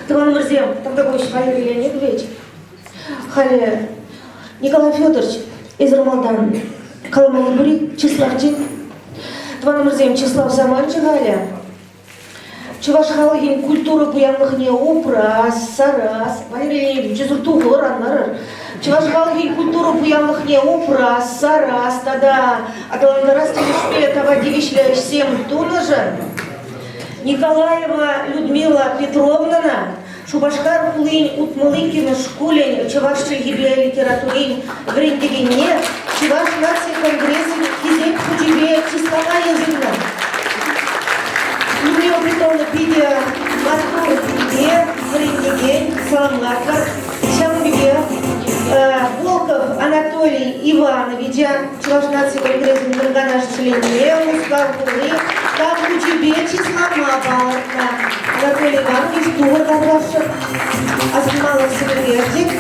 Тыван Мырзем, Тавдогович Валерий Леонидович, Халя Николай Федорович из Рамалдан, Каламалабури, Числавчик, Тыван Мырзем, Числав Заманчи, Галя, Чуваш Халгин, культура буянлыхне образ, сарас, Валерий Леонидович, Жезуртугу, Раннар, Чуваш Халгин, культура буянлыхне образ, сарас, тогда, Адаландарас Телешпетова, Девичля, всем тунажа, Николаева Людмила Петровна, Шубашкар Хулынь Утмалыкина Школень, Чувашча Гибе литературень в Рентгене, Чуваш нации конгрессе Кизек Худибе Числова языка. Людмила Петровна Пидя Москва Гибе в Рентген, Саламлака, Шамбибе, Волков Анатолий Иванович, Чуваш нации конгрессе Мирганаш Члене, Мускал Хулы, там Худибе Числова Балатна. Анатолий Иванович, Дура Карлашев, Азмалов Севердик.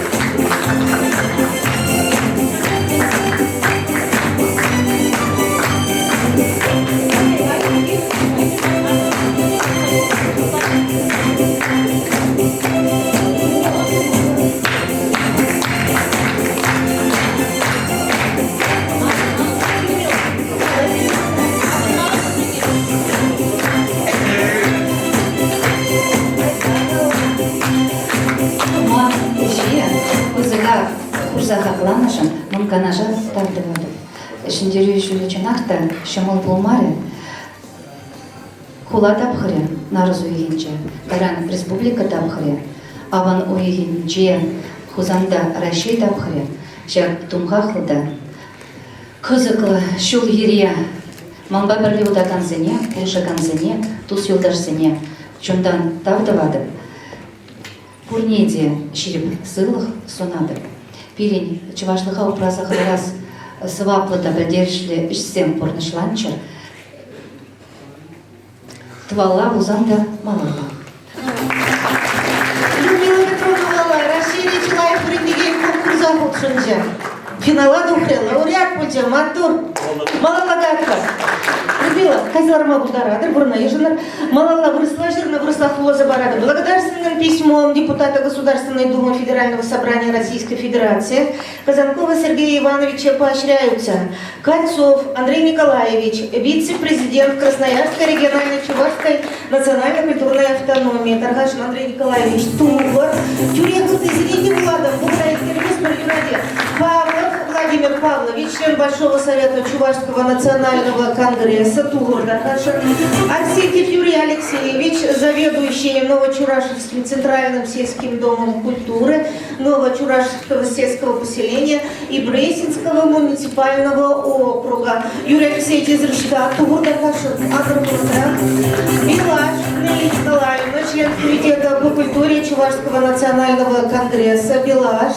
Хакламашам, Мунканажа Тардывады. Шиндерю Шуличанахта, Шамал Булмаре, Хула Табхаре, Наразу Егинче, Таран Республика Табхаре, Аван Уегинче, Хузанда Раши Табхаре, Шак Тумхахлада, Кызыкла Шул Ерия, Мамба Барлиуда Канзене, Пулша Канзене, Тус Юлдашзене, Чундан Тавдавады, Пурнеди Ширип Сылых Сунады. Пирень Чевашлыха упразах раз сваплата бедершли ишсем порнышланчер. Твала узанда малала. Людмила Петровна, Россия Челаев Рентген конкурса Хокшинджа. Финала духрела, лауреат путем, Маттур, Малалагатка. Людмила, Казарма Бударадыр, Бурнаежинар, Малала выросла Флоза Барада. Благодарственным письмом депутата Государственной Думы Федерального собрания Российской Федерации Казанкова Сергея Ивановича поощряются Кольцов Андрей Николаевич, вице-президент Красноярской региональной Чувашской национально-культурной автономии, Таргашин Андрей Николаевич, Тугор, Тюрехов президент Владов, Павлов Владимир Павлович, член Большого совета Чувашского национального конгресса, Тугор Таргашин, Арсентьев Юрий Алексеевич, заведующий Новочурашевским центральным сельским домом культуры Новочурашевского сельского поселения и Бресинского муниципального округа, Юрий Алексеевич из Рыжка, Тугор Таргашин, Агробурда, Билаш Нелли Николаевна, член комитета по культуре Чувашского национального конгресса, Билаш,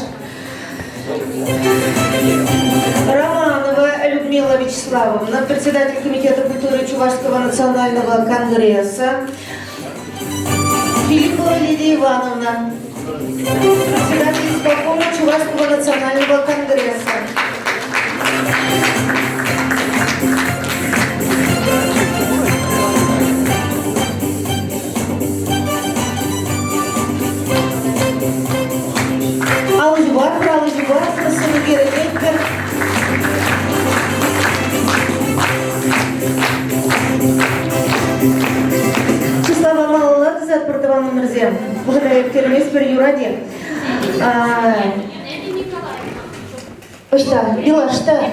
Романова Людмила Вячеславовна, председатель комитета культуры Чувашского национального конгресса, Филиппова Лидия Ивановна, председатель исполкома Чувашского национального конгресса. Числава Малалады за Портован Мырзе. Благодарю Кермес per Юраде. Ошта, Билашта.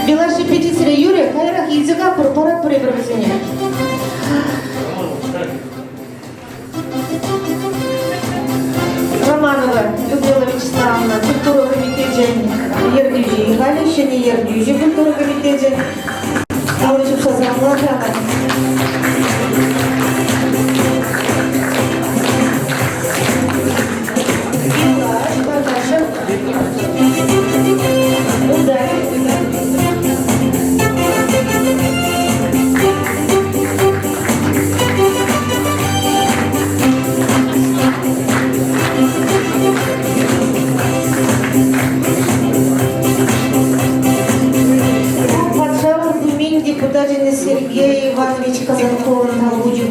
Билаш репетиция Юрия, Хайрах языка порпорат преобразования. Романова Людмила Вячеславовна, культура комитете Ердюжи, Галя еще не Ердюжи, культура комитете. А вот еще замладана. Сергей Иванович Казанков на Луде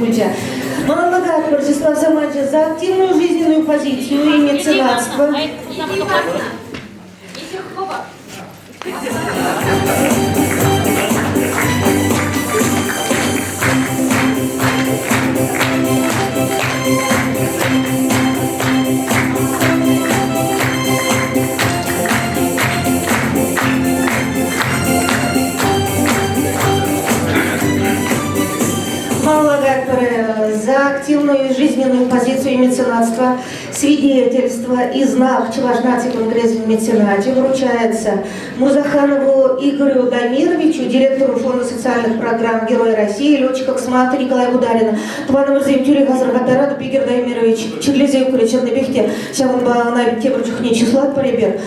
также за активную жизненную позицию и меценатство. За активную жизненную позицию и меценатство свидетельство и знак Чувашнации конгресс меценате вручается Мурзаханову Игорю Дамировичу, директору Фонда социальных программ Героя России, летчику космонавту Николаю Бударину. Тувану Мурзеев Тюрик Азаргатараду Пигер Дамирович, Чеглезеев Куричев Набихте, Шаванба Навик Тебрчухне Числат Поребер.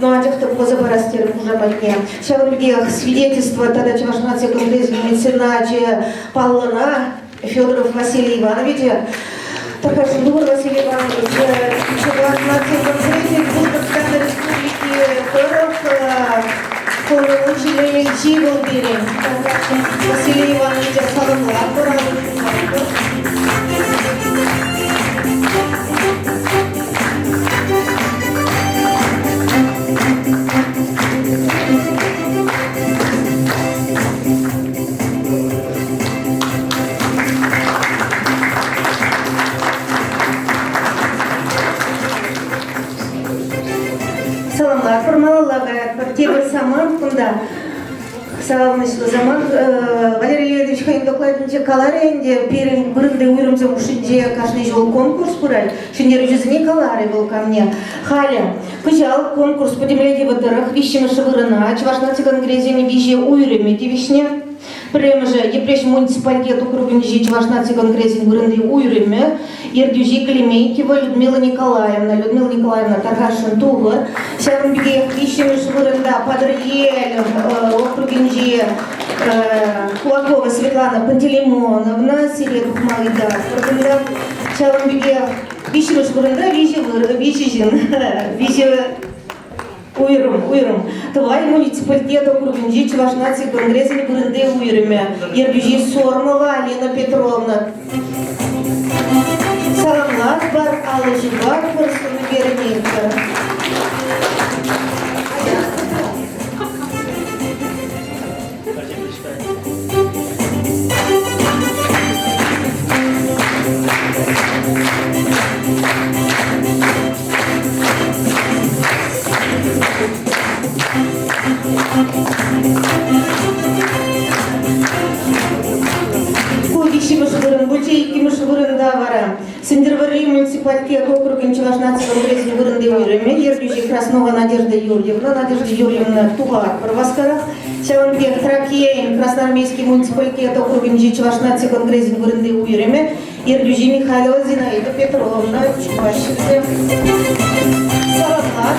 Ну а тех, кто позабарастер уже подне. Шаванбегех свидетельство тогда Чувашнации конгресс меценате Паллана Федоров Василий Иванович, Тархашендур Василий Иванович, Чувашнации конгрессе Бузбакской республики Перов, полноучили Чигулбери, Василий Иванович Саламлак, Валерий Леонидович Хайм докладниче каларенде перен бұрынды үйрімзе ұшынде каждый жол конкурс бұрай. Шындер жүзіне калары был ко мне. Халя, күжал конкурс по демледе вадырах, вищемі шывырына, Чувашнации конгрессе виже уйрыме девишне. Прямо же, епреш муниципалитет округенжи Чувашнации конгрессе бұрынды уйрыме, Ердюжи Клемейкива Людмила Николаевна Тархашин Тугла, Шаванбеге вищемі шывырында Падриель округенжи Кулакова Светлана Пантелеймоновна, Сиретов Майда, Шаванбеге вищемі шывырында виже Уйрым. Твай муниципалитет округенжи Чувашнации конгрессе бұрынды уйрыме. Ердюжи Сормова Алина Петровна. Саламлар бар, алыжы бар, бұрсыны бермейді. Сендервары муниципалитет округін Чувашнации конгрессе бұрынды үйріме, Ердюжи Краснова Надежда Юрьевна Тугар Правоскарах, Шаванбег Тракеин Красноармейский муниципалитет округін Чувашнации конгрессе бұрынды үйріме, Ердюжи Михайлова Зинаида Петровна Чувашнации. Саламлар.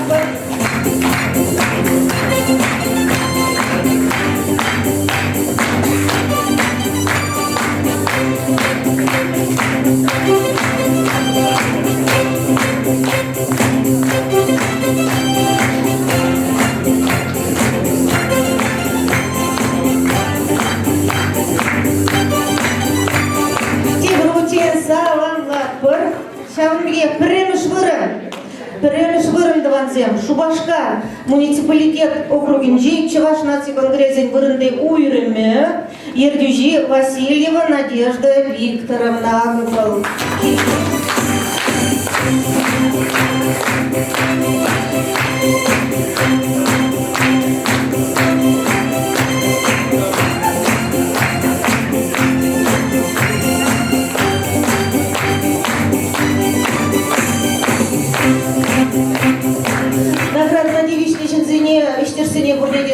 Шубашка муниципалитет округенжи Чувашнации конгрессе бұрынды уйрыме, Ердюжи Васильева Надежда Викторовна.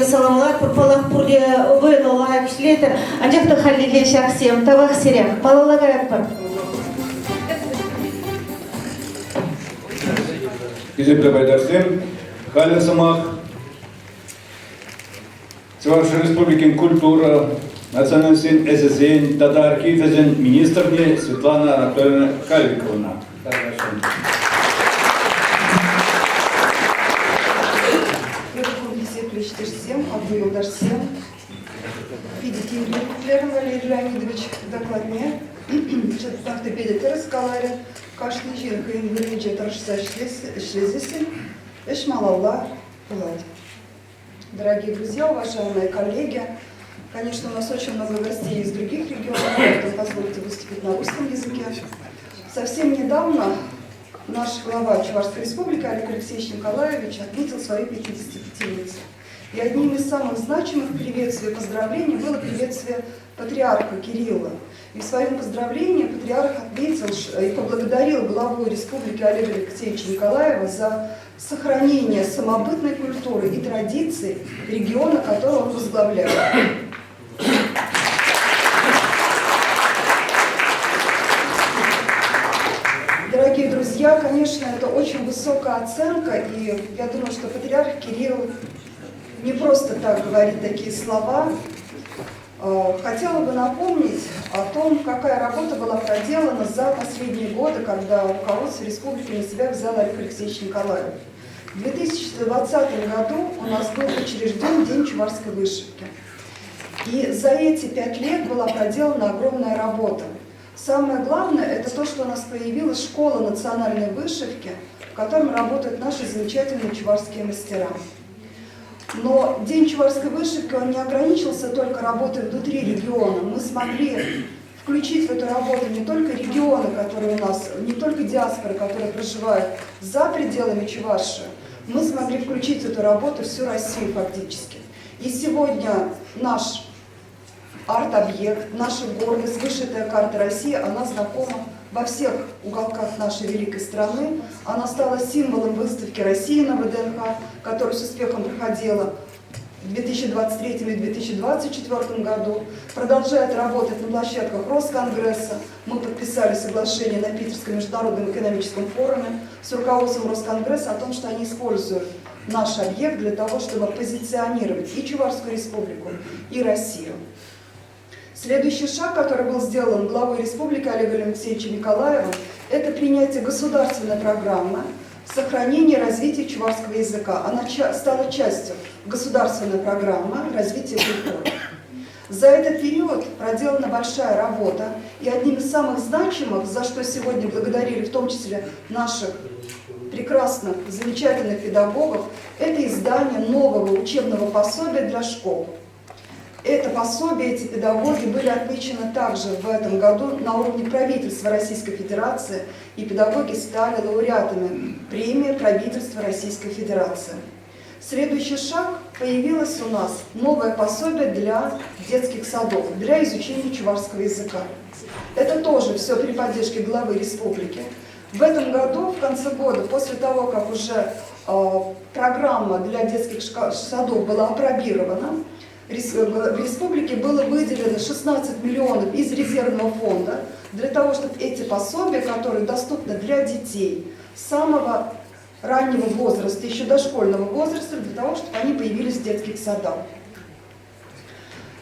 Саламлар, Пурпалах Пурде Вэлла Шлетер, Анджахта Халиле Шахсем, Тавах Сиря, Палалагает Пар. Изепля Байдарсем, Халин Самах, Чувашской Республики культура, национальный син ССН, Татар Кифезен, министрне Светлана Анатольевна Каликовна. Абдуилдарсем, видите, Валерий Леонидович докладне, Автопедитер Скалари, Karşılı yılın birinci tarışsашлезесен, эшмалалла пылать. Дорогие друзья, уважаемые коллеги, конечно, у нас очень много гостей из других регионов, поэтому позвольте выступить на русском языке. Совсем недавно наш глава Чувашской республики Олег Алексеевич Николаевич отметил свою 55-летие. И одним из самых значимых приветствий и поздравлений было приветствие патриарха Кирилла. И в своем поздравлении патриарх отметил и поблагодарил главу республики Олега Алексеевича Николаева за сохранение самобытной культуры и традиций региона, который он возглавляет. Дорогие друзья, конечно, это очень высокая оценка, и я думаю, что патриарх Кирилл не просто так говорит такие слова. Хотела бы напомнить о том, какая работа была проделана за последние годы, когда руководство республики на себя взял Олег Алексеевич Николаев. В 2020 году у нас был учрежден День чувашской вышивки. И за эти 5 лет была проделана огромная работа. Самое главное, это то, что у нас появилась школа национальной вышивки, в которой работают наши замечательные чувашские мастера. Но День чувашской вышивки, он не ограничился только работой внутри региона. Мы смогли включить в эту работу не только регионы, которые у нас, не только диаспоры, которые проживают за пределами Чувашии, мы смогли включить в эту работу всю Россию фактически. И сегодня наш арт-объект, наша гордость, вышитая карта России, она знакома во всех уголках нашей великой страны. Она стала символом выставки России на ВДНХ, которая с успехом проходила в 2023 и 2024 году. Продолжает работать на площадках Росконгресса. Мы подписали соглашение на Питерском международном экономическом форуме с руководством Росконгресса о том, что они используют наш объект для того, чтобы позиционировать и Чувашскую республику, и Россию. Следующий шаг, который был сделан главой республики Олегом Алексеевичем Николаевым, это принятие государственной программы сохранения и развития чувашского языка. Она стала частью государственной программы развития культуры. За этот период проделана большая работа, и одним из самых значимых, за что сегодня благодарили в том числе наших прекрасных, замечательных педагогов, это издание нового учебного пособия для школ. Это пособие, эти педагоги были отмечены также в этом году на уровне правительства Российской Федерации, и педагоги стали лауреатами премии правительства Российской Федерации. Следующий шаг, появилось у нас новое пособие для детских садов, для изучения чувашского языка. Это тоже все при поддержке главы республики. В этом году, в конце года, после того, как уже программа для детских садов была апробирована, в республике было выделено 16 миллионов из резервного фонда для того, чтобы эти пособия, которые доступны для детей с самого раннего возраста, еще дошкольного возраста, для того, чтобы они появились в детских садах.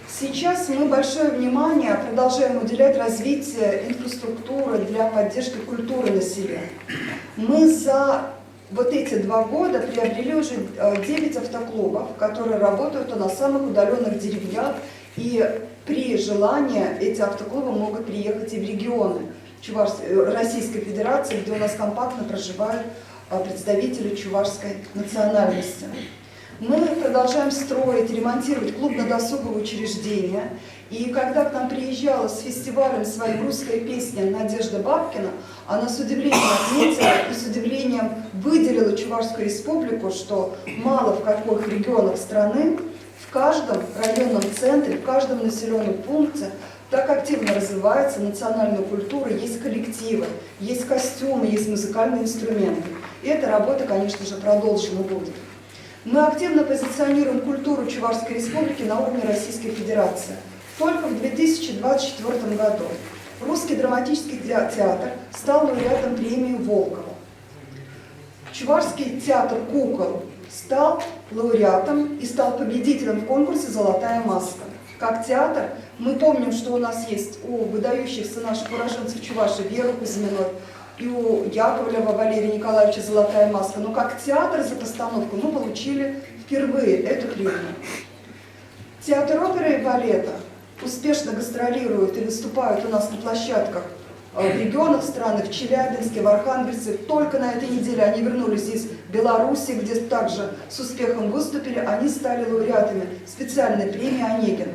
Сейчас мы большое внимание продолжаем уделять развитию инфраструктуры для поддержки культуры населения. Мы за вот эти 2 года приобрели уже 9 автоклубов, которые работают на самых удаленных деревнях, и при желании эти автоклубы могут приехать и в регионы Российской Федерации, где у нас компактно проживают представители чувашской национальности. Мы продолжаем строить, ремонтировать клубно-досуговые учреждения. И когда к нам приезжала с фестивалем своей «Русская песня» Надежда Бабкина, она с удивлением отметила и с удивлением выделила Чувашскую республику, что мало в каких регионах страны, в каждом районном центре, в каждом населенном пункте так активно развивается национальная культура, есть коллективы, есть костюмы, есть музыкальные инструменты. И эта работа, конечно же, продолжена будет. Мы активно позиционируем культуру Чувашской республики на уровне Российской Федерации. Только в 2024 году Русский драматический театр стал лауреатом премии Волкова. Чувашский театр кукол стал лауреатом и стал победителем в конкурсе «Золотая маска». Как театр, мы помним, что у нас есть у выдающихся наших уроженцев Чуваши Веры Кузьминой и у Яковлева Валерия Николаевича «Золотая маска». Но как театр за постановку мы получили впервые эту премию. Театр оперы и балета успешно гастролируют и выступают у нас на площадках в регионах страны, в Челябинске, в Архангельске. Только на этой неделе они вернулись из Беларуси, где также с успехом выступили. Они стали лауреатами специальной премии «Онегин».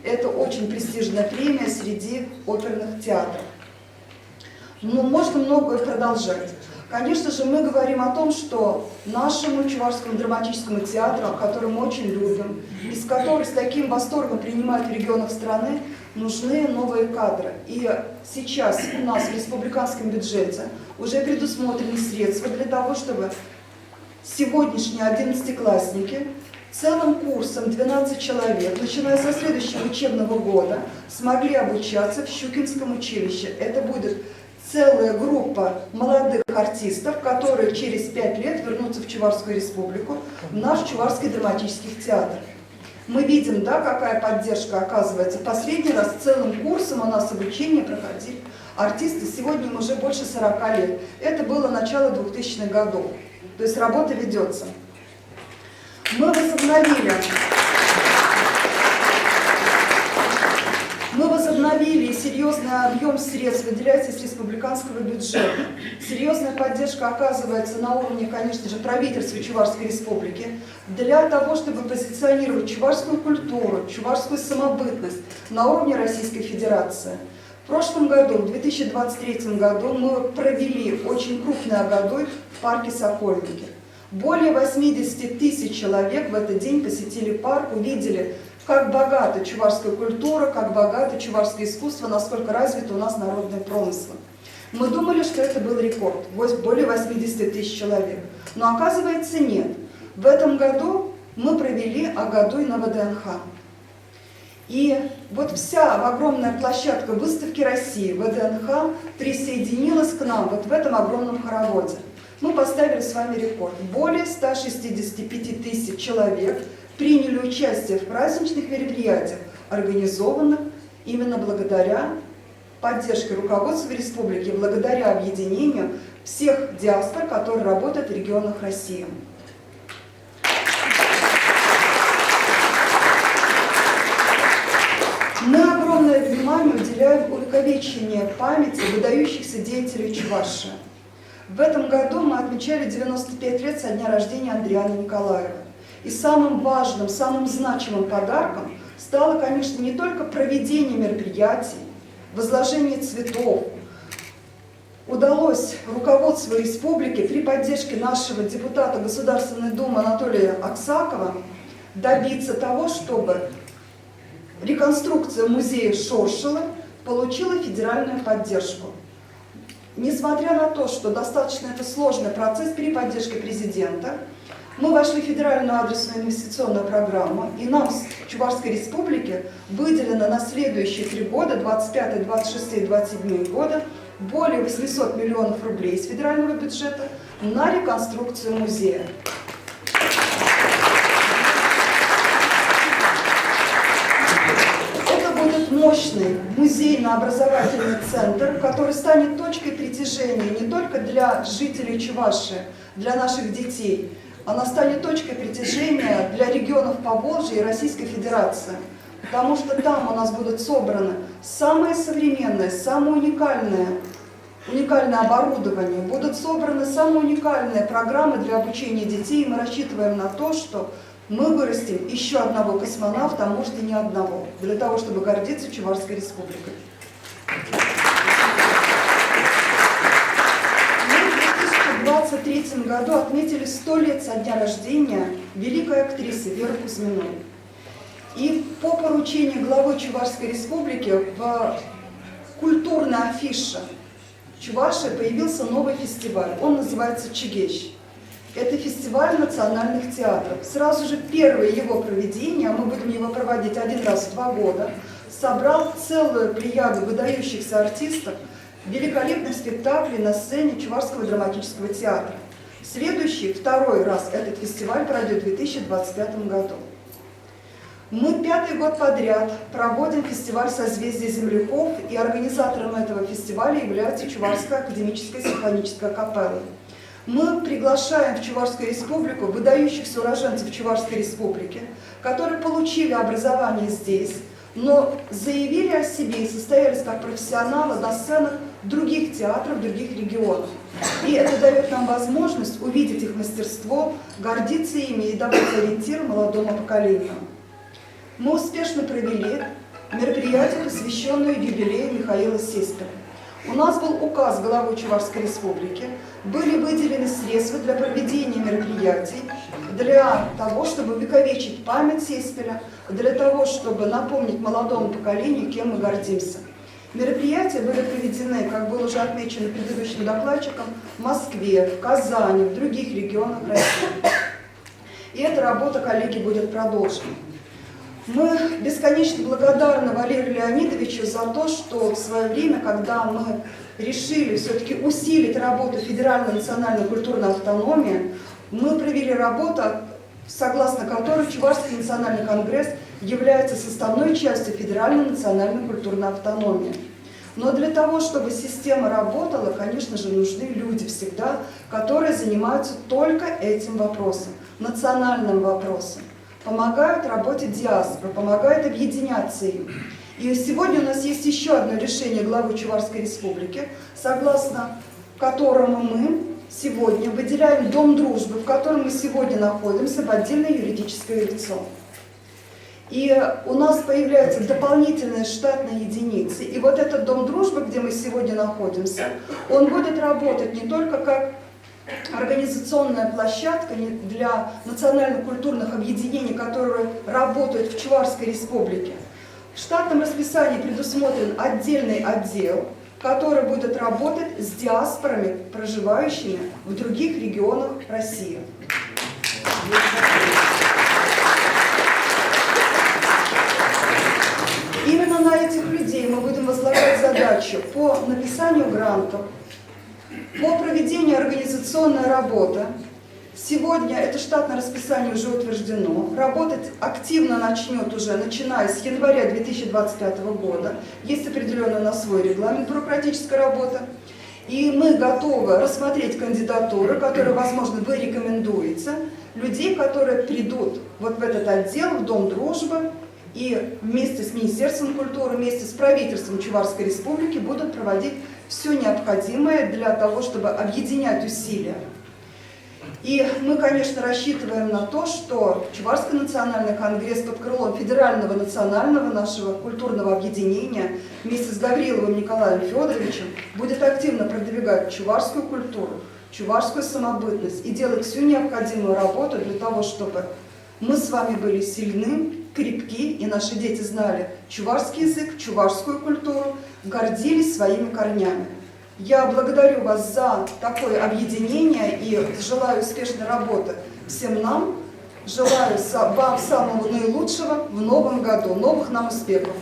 Это очень престижная премия среди оперных театров. Но можно многое продолжать. Конечно же, мы говорим о том, что нашему Чувашскому драматическому театру, который мы очень любим, из которых с таким восторгом принимают в регионах страны, нужны новые кадры. И сейчас у нас в республиканском бюджете уже предусмотрены средства для того, чтобы сегодняшние 11-классники целым курсом 12 человек, начиная со следующего учебного года, смогли обучаться в Щукинском училище. Это будет целая группа молодых артистов, которые через 5 лет вернутся в Чувашскую республику, в наш Чувашский драматический театр. Мы видим, да, какая поддержка оказывается. Последний раз целым курсом у нас обучение проходили артисты, сегодня им уже больше 40 лет. Это было начало 2000-х годов. То есть работа ведется. Мы возобновили серьезный объем средств, выделяется из республиканского бюджета. Серьезная поддержка оказывается на уровне, конечно же, правительства Чувашской республики для того, чтобы позиционировать чувашскую культуру, чувашскую самобытность на уровне Российской Федерации. В прошлом году, в 2023 году, мы провели очень крупный Агадой в парке Сокольники. Более 80 тысяч человек в этот день посетили парк, увидели, как богата чувашская культура, как богато чувашское искусство, насколько развиты у нас народные промыслы. Мы думали, что это был рекорд, более 80 тысяч человек. Но оказывается нет. В этом году мы провели Агадой на ВДНХ. И вот вся огромная площадка выставки России, ВДНХ, присоединилась к нам вот в этом огромном хороводе. Мы поставили с вами рекорд. Более 165 тысяч человек приняли участие в праздничных мероприятиях, организованных именно благодаря поддержке руководства республики, благодаря объединению всех диаспор, которые работают в регионах России. Мы огромное внимание уделяем увековечению памяти выдающихся деятелей Чувашии. В этом году мы отмечали 95 лет со дня рождения Андрианы Николаевой. И самым важным, самым значимым подарком стало, конечно, не только проведение мероприятий, возложение цветов. Удалось руководству республики при поддержке нашего депутата Государственной Думы Анатолия Аксакова добиться того, чтобы реконструкция музея Шоршила получила федеральную поддержку. Несмотря на то, что достаточно это сложный процесс при поддержке президента, мы вошли в федеральную адресную инвестиционную программу, и нам с Чувашской республики выделено на следующие 3 года, 25, 26 и 27 года, более 800 миллионов рублей из федерального бюджета на реконструкцию музея. Мощный музейно-образовательный центр, который станет точкой притяжения не только для жителей Чувашии, для наших детей, она станет точкой притяжения для регионов Поволжья и Российской Федерации, потому что там у нас будут собраны самые современные, самые уникальное оборудование, будут собраны самые уникальные программы для обучения детей, и мы рассчитываем на то, что мы вырастим еще одного космонавта, а может и не одного, для того, чтобы гордиться Чувашской республикой. Мы в 2023 году отметили 100 лет со дня рождения великой актрисы Веры Кузьминой. И по поручению главы Чувашской республики в культурной афише Чувашии появился новый фестиваль. Он называется «Чигещ». Это фестиваль национальных театров. Сразу же первое его проведение, мы будем его проводить 1 раз в 2 года, собрал целую плеяду выдающихся артистов, великолепных спектаклей на сцене Чувашского драматического театра. Следующий, 2-й раз этот фестиваль пройдет в 2025 году. Мы 5-й год подряд проводим фестиваль «Созвездие земляков», и организатором этого фестиваля является Чувашская академическая симфоническая капелла. Мы приглашаем в Чувашскую республику выдающихся уроженцев Чувашской республики, которые получили образование здесь, но заявили о себе и состоялись как профессионалы на сценах других театров, других регионов. И это дает нам возможность увидеть их мастерство, гордиться ими и давать ориентир молодому поколению. Мы успешно провели мероприятие, посвященное юбилею Михаила Сеспеля. У нас был указ главы Чувашской республики, были выделены средства для проведения мероприятий, для того, чтобы увековечить память Сеспеля, для того, чтобы напомнить молодому поколению, кем мы гордимся. Мероприятия были проведены, как было уже отмечено предыдущим докладчиком, в Москве, в Казани, в других регионах России. И эта работа, коллеги, будет продолжена. Мы бесконечно благодарны Валерию Леонидовичу за то, что в свое время, когда мы решили все-таки усилить работу Федеральной национальной культурной автономии, мы провели работу, согласно которой Чувашский национальный конгресс является составной частью Федеральной национальной культурной автономии. Но для того, чтобы система работала, конечно же, нужны люди всегда, которые занимаются только этим вопросом, национальным вопросом. Помогают работе диаспоры, помогают объединяться им. И сегодня у нас есть еще одно решение главы Чувашской республики, согласно которому мы сегодня выделяем Дом дружбы, в котором мы сегодня находимся, в отдельное юридическое лицо. И у нас появляются дополнительные штатные единицы. И вот этот Дом дружбы, где мы сегодня находимся, он будет работать не только как организационная площадка для национально-культурных объединений, которые работают в Чувашской республике. В штатном расписании предусмотрен отдельный отдел, который будет работать с диаспорами, проживающими в других регионах России. Именно на этих людей мы будем возлагать задачу по написанию грантов, по проведению организационной работы. Сегодня это штатное расписание уже утверждено. Работать активно начнет уже, начиная с января 2025 года. Есть определенный на свой регламент бюрократической работы. И мы готовы рассмотреть кандидатуры, которые, возможно, вы рекомендуете, людей, которые придут вот в этот отдел, в Дом дружбы, и вместе с Министерством культуры, вместе с правительством Чувашской республики будут проводить все необходимое для того, чтобы объединять усилия. И мы, конечно, рассчитываем на то, что Чувашский национальный конгресс под крылом Федерального национального нашего культурного объединения вместе с Гавриловым Николаем Федоровичем будет активно продвигать чувашскую культуру, чувашскую самобытность и делать всю необходимую работу для того, чтобы мы с вами были сильны, крепки, и наши дети знали чувашский язык, чувашскую культуру, гордились своими корнями. Я благодарю вас за такое объединение и желаю успешной работы всем нам. Желаю вам самого наилучшего в новом году, новых нам успехов.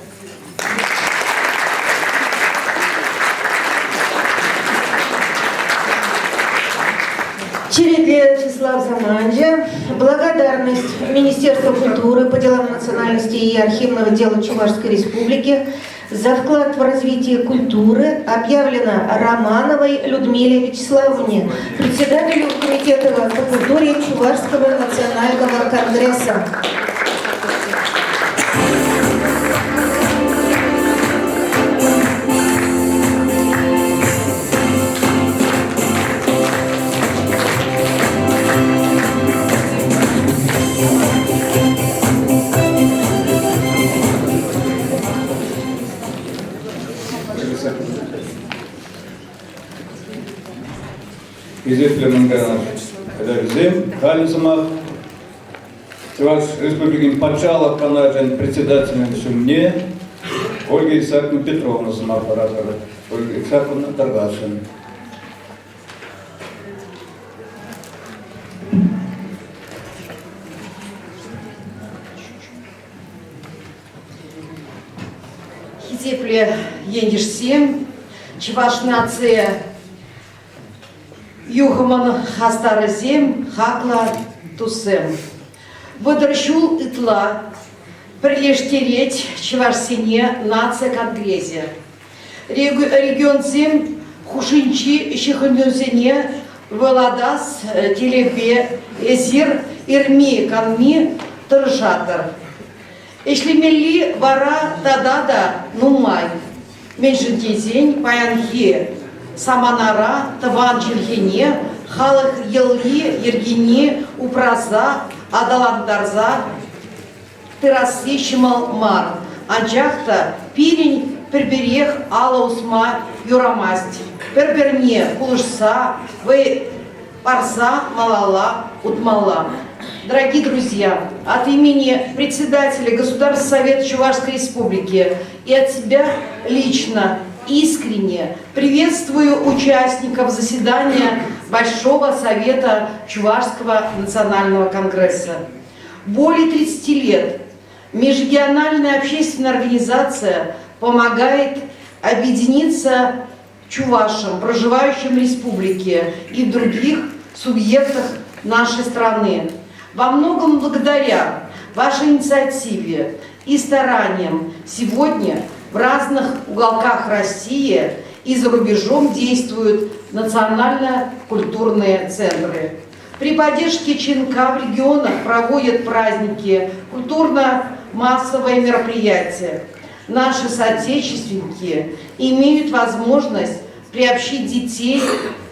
Чередле Вячеслав Заманджа. Благодарность Министерству культуры по делам национальности и архивного дела Чувашской республики за вклад в развитие культуры объявлена Романовой Людмиле Вячеславовне, председателю комитета по культуре Чувашского национального конгресса. Изепленнің ревизем, Халисамах, Чуваш Республикин Патшалов, Канаджан, председателем Шумне, Ольга Исааковна Петровна, самоаппаратора, Ольга Исааковна Таргашин. Хизепле ендишсем, Чуваш нация Юхаман хастаразем, хакла тусем. Выдращул итла, прилештереть Чувашсине нация конгрессе. Регион зем хушинчи щеханюзине Володас телебе эзир ирми канми тыржатыр. Эшлемели вара тадада нумай. Меньшинтезень, Паянхи, Саманара, Таван Челхине, Халах Елли, Ергине, Упраза, Адаландарза, Терасы Шималмар, Анчахта, Пирень, Перберех, Алла Усма, Юрамасть, Перберне, Кулышса, Вы Парса, Малала, Утмала. Дорогие друзья, от имени председателя Государственного совета Чувашской Республики и от себя лично искренне приветствую участников заседания Большого Совета Чувашского национального конгресса. Более 30 лет межрегиональная общественная организация помогает объединиться чувашам, проживающим в республике и в других субъектах нашей страны. Во многом благодаря вашей инициативе и стараниям сегодня в разных уголках России и за рубежом действуют национально-культурные центры. При поддержке ЧНК в регионах проводят праздники, культурно-массовые мероприятия. Наши соотечественники имеют возможность приобщить детей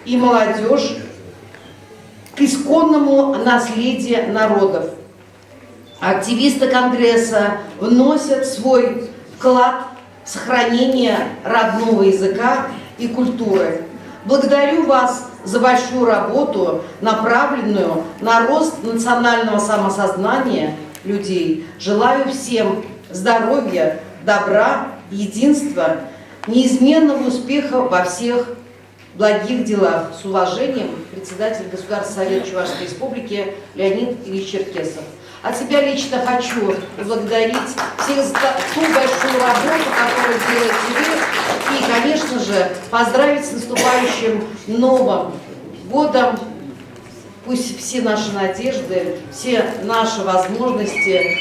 и молодежь к исконному наследию народов. Активисты Конгресса вносят свой вклад в сохранение родного языка и культуры. Благодарю вас за большую работу, направленную на рост национального самосознания людей. Желаю всем здоровья, добра, единства, неизменного успеха во всех благих делах. С уважением, председатель Государственного совета Чувашской Республики Леонид Ильич Черкесов. От себя лично хочу поблагодарить всех за ту большую работу, которую делаете вы, и, конечно же, поздравить с наступающим Новым годом. Пусть все наши надежды, все наши возможности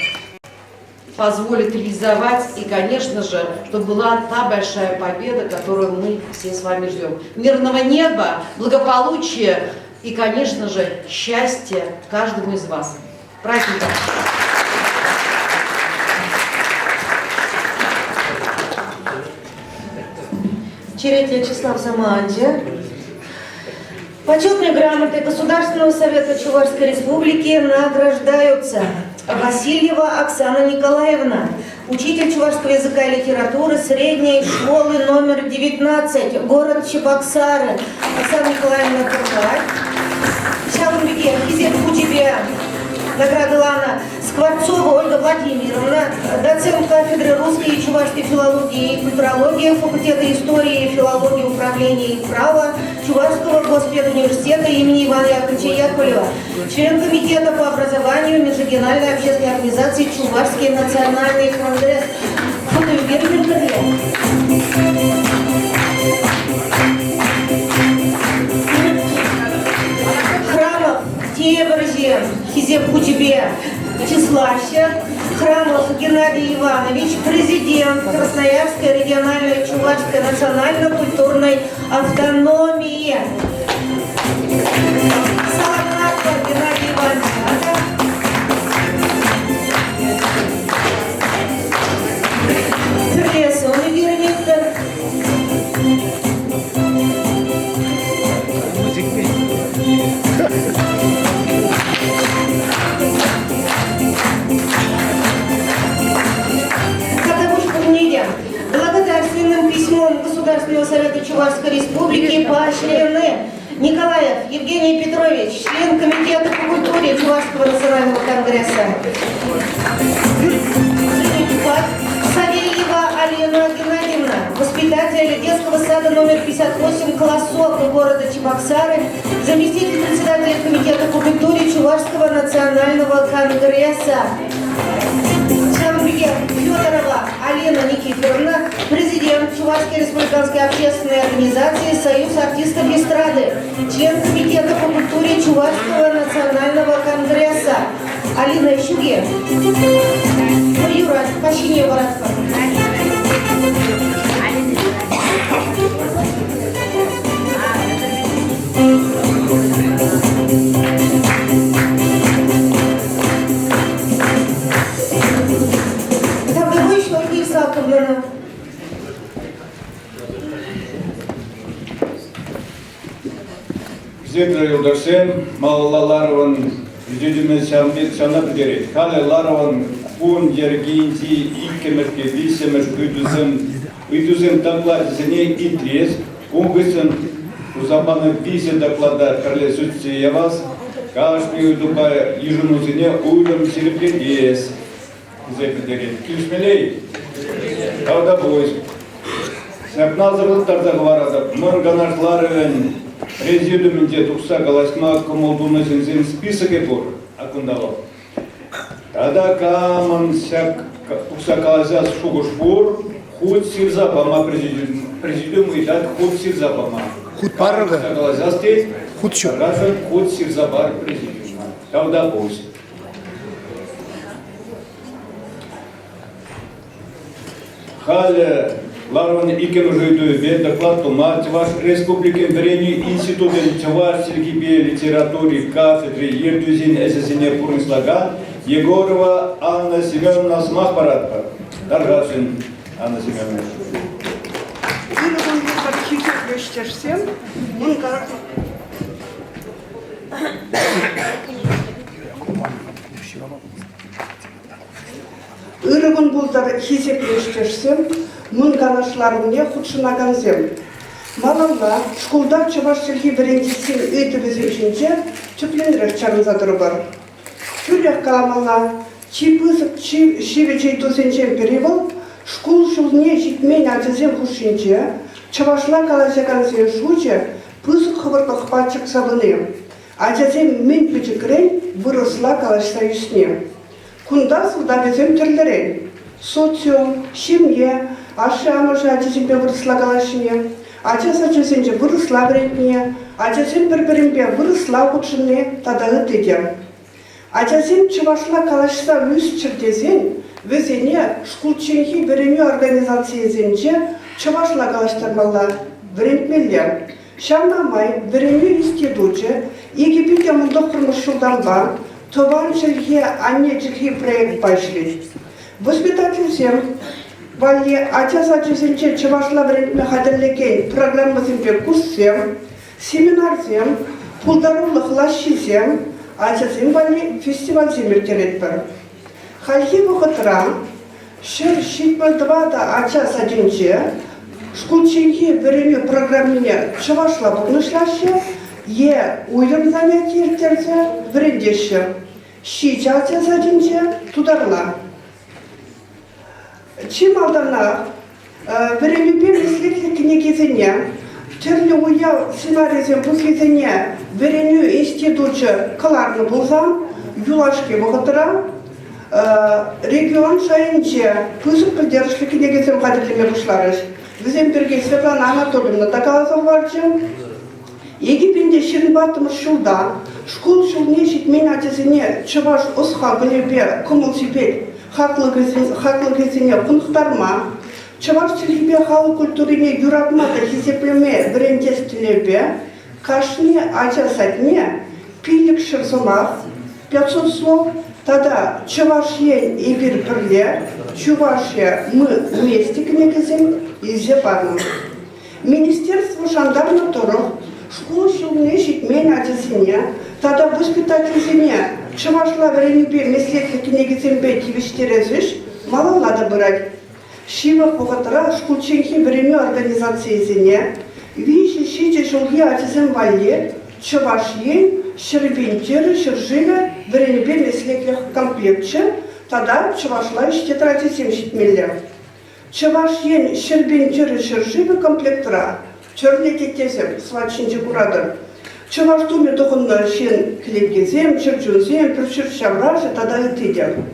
позволит реализовать, и, конечно же, чтобы была та большая победа, которую мы все с вами ждем. Мирного неба, благополучия и, конечно же, счастья каждому из вас. Праздником! Черед Вячеслав Саманджи. Почетной грамотой Государственного совета Чувашской Республики награждаются Васильева Оксана Николаевна, учитель чувашского языка и литературы средней школы номер 19, город Чебоксары. Оксана Николаевна Курбай. Шалунбеке, Хизет Кучебе, награда Лана. Скворцова Ольга Владимировна, доцент кафедры русской и чувашской филологии и культурологии, факультета истории, филологии, управления и права Чувашского госпедуниверситета имени Ивана Яковлевича Яковлева, член комитета по образованию Межрегиональной общественной организации Чувашский национальный конгресс. Храмов Тебрзе, Хизеп Кучебе, Числаща, Храмов Геннадий Иванович, президент Красноярской региональной Чувашской национально-культурной автономии. Соломатов Геннадий Иванович. Лесов Игорь Виктор. Благодарственным письмом Государственного совета Чувашской Республики поощрены Николаев Евгений Петрович, член комитета по культуре Чувашского национального конгресса. Савельева Алена Геннадьевна, воспитатель детского сада номер 58 Колосовка города Чебоксары, заместитель председателя комитета по культуре Чувашского национального конгресса. Федорова Алена Никифоровна, президент Чувашской республиканской общественной организации Союз артистов эстрады, член комитета по культуре Чувашского национального конгресса. Алина Щуге. Юра, Кащине Воровка. Зетра Юлдашем, Малаларован, Президиуме Сяна Бедерет, Хале Пун, Ергинти, Икемерке, Висемер, Уйдузем докладзене и трез, Унгысен, Узамана Висе доклада Карлесутси Явас, Кашми Уйдубая, Еженузене, Уйдам Серебредес, Зепедерет, Кишмелей, Кавда Бойс. Сәпназырлықтар договорада Мұрғанашларывен президиуменде тұқса қаласма комолдуны зензен списоке бұр, акындава. Тада камын сәп тұқса қаласас шуғыш бұр, худ сирзапама президиум үйдат худ сирзапама. Худ парығы. Тұқса қаласас дейт, Худ шо. худ сирзапар президиума. Кавда бойс. Хале Ларван икем жойду бе доклад тумат ваш республикен берени институтен чаваш сельгибе литературе кафедры ердюзин эсесене пурынслага Егорова Анна Семеновна Смахбаратова. Даргашин Анна Семеновна. Ырыгын булдар хисеплештірсем, мұн канашларыне худшынаганзем. Малалла, школда чаваш сельги бірендесен өйтібізім жінже түпленірек чарынзадыры бар. Күлек каламалла, чипызып шивечей дозенжен перевал, школ жылне житмен адызем хушинже, чавашла калазяганзен шуче, пызық хывырлық пачық сабыны. Адызем мен печекрен выросла калашса юсне. Кунда суда безем түрлерен. Социум, семье, ашы амыжы адызембе вырысла калашыне, адыза жүзенже вырысла вретне, адызем бір-бірінбе вырысла худшыне тадагы тедем. Адызем чывашла калашса өз чырдезен, везене шкулченхи біріме организациязенже чывашла калаштармалла врентмеллер. Шамнамай біріме институтче, египетте мұлдық құрмыш жылданба, Тован жылге анне жылге проект башлет. Воспитательсем, вали атяса жүзінче чывашла врентме хадырлекен программасынбе курссем, семинарсем, пулдарулық лашшисем, атясем вали фестиваль земертелет бар. Хальхи вұқытыра, шыр шитмалдывада атяса жінче, шкулченхи време программине чывашла бұғнышлашы, Е уйрым занятиертерсе врендеші. Шичатя задинче тударла. Чим алдана времепе мислитель книгизене, түрлі уя сценаризем бұзгизене вреню институтчы каларны болзам, юлашке бұғытыра, регион шайынче пызық поддержки книгизем қадірлеме бұшларыш. Візем бірге Светлана Анатольевна такалазы барчы. Египенде шерінбатымыз жылда, школ жылне жетмен әтізіне чываш ұсқа білебе күмілсіпет хақлығызіне құнықтарма, чываш тілебе халық культурине юратмады хесеплеме брендес тілебе, кашне ача сәтне, пилік шырзымақ, 500 слов, тада чываш ен ебір бірле, чувашия мы вместе книгізім изе барным. Министерство жандарна тұрық, школ жылне жетмен әдісіне, тада воспитательзіне чывашла вренебе меслетлік негізембе тивіштерезіш, малалады бұрад. Шивақ бұғытыра школченхи време организациязіне, виші шиде жылғы әдісен вале, чываш ен, шырбентері, шыржылы вренебе меслетлік комплектчі, тада чывашла іштетратесем жетмелі. Чываш ен, шырбентері, шыржылы комплектіра, Чөрле кектесем, сватшынчы курадыр. Чываштуме тұғынна шен клепкезем, чырчунзем, пүршір шавражы тада үтедем.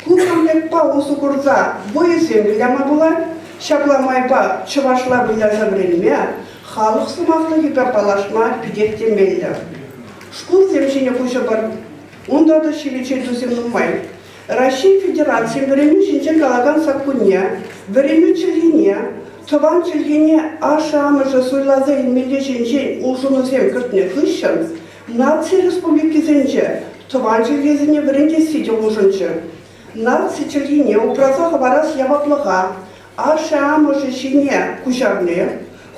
Ку комплектпа осы курза бойызем біляма бұлар, шапламайба чывашла біляза бірінме, халық сымақты гиперпалашма пидектемелі. Школ земшене көші бар, онда да шелече дузем нұмай. Россия Федерация біріме жінчен калаган сакуне, біріме чілгене, Тован чілгене аша-амыжы сойлазы елмелі жінжен ұлжынызем күртіне күшін, нация республики зенже, тован чілгезіне бірінде сиде ұлжынчы. Нация чілгене ұпраза хабарас яваплыға, аша-амыжы жіне күжарне,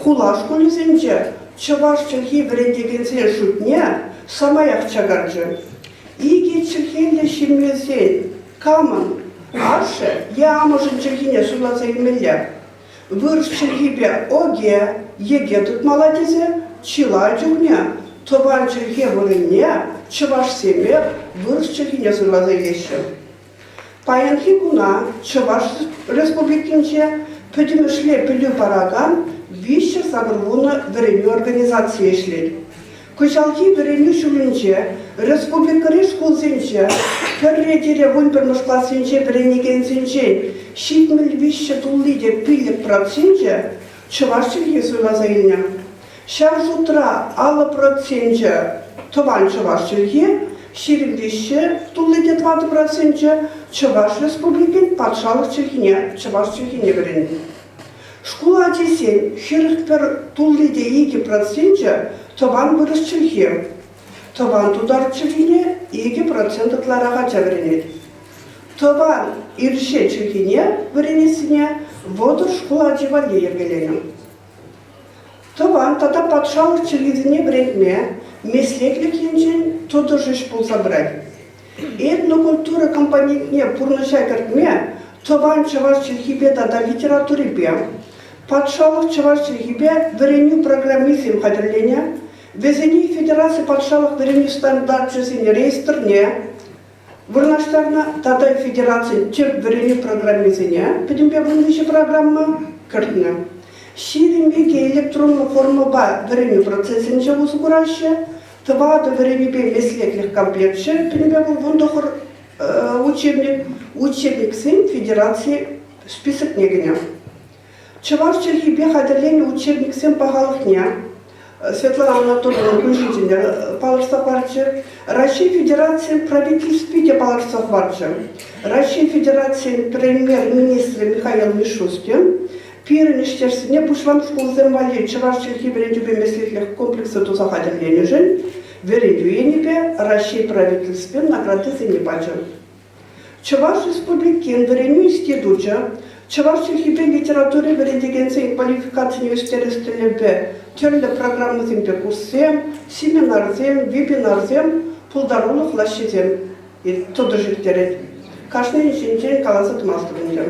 хула школы зенже, чуваш чилхи брендегенсен шутне самаях чагарджи. Иги чилхенле шиммезен каман аше я амажын чилхине сулаза имелля. Вырш чилхибе оге еге тут молодезе чила джугня. Тобан чилхе вырынне чуваш семе вырш чилхине сулаза ещё. Паянхи куна чуваш республикинче пөдімішле пілі параган вище сабырвуны віреню организации шлет. Кучалхи віреню шулінче, республикары школзенче, пірредере вульпермыш классенче віренегензенче, шитміл вище туллиде пілік проценче, чувашчылхи суйлаза илня. Шав жутра алы проценче тован чувашчылхи, ширим вище туллиде 20%, Чуваш республикин патшалық чилхине, чуваш чилхине вірен. Школа десен, хирхпер туллиде 2%, тобан бұрыс чилхе. Тобан тудар чилхине 2% тлараға жавренет. Тобан ирше чилхине віренесіне воdur школа дивале ергеленім. Тобан тата патшалық чилхизіне віренме, меслеклік енжен туды жиш бұл забрать. Этнокультура компонентне пурныша кертме, тобан чаваш чилхибе тада литературе бе. Патшалық чаваш чилхибе віреню программизм хадерлене, везени федерации патшалық віреню стандарт жизни реестрне, вырнаштарна тада федерации чеп віреню программизне, педембе вынвище программа кертне. Ширимбеге электронный форма ба віреню процессинче узгураще, Тывады віренебе меслеклік комплектші, пенебе бұл вұндықыр учебник сын федерации список негіне. Чаваш чилхибе хадерлене учебник сын пағалықне, Светлана Анатольевна Кунжитина палырсақ барчы, Россия Федерации правительстве палырсақ барчы, Россия Федерации премьер-министр Михаил Мишустин, Пирен іштерсіне бұшлам школзен вале чаваш чилхибе рендюбе меслеклік комплексы туза хадерлене жын, Верендюенебе Россия правительстве награды за небача. Чаваш республикин віреню институча, чаваш чилхибе литературе верендегенсен квалификацияны өстерестілебе түрлі программызембе курссем, семинарзем, вебинарзем, пулдарулық лашезем, туды жіктерет. Кашны жинжен каласы тымастырынжем.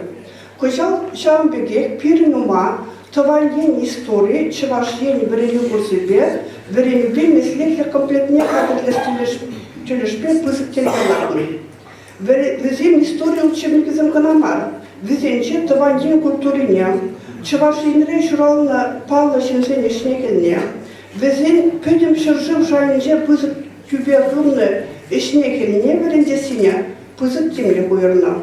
Кучал шамбеге пирнума товарен истории чаваш ени віреню курсебе, віренюбе меслеклік комплектне кадрлестілешпе пызык телеканалын. Візем история учебники замканамар, візенче товарен культурине, чаваш енре журалына палла шенсен ешнекелне, візен пөдем шыржым жайынже пызык тюбе ешнекелне вірендесіне пызык темле бұйырна.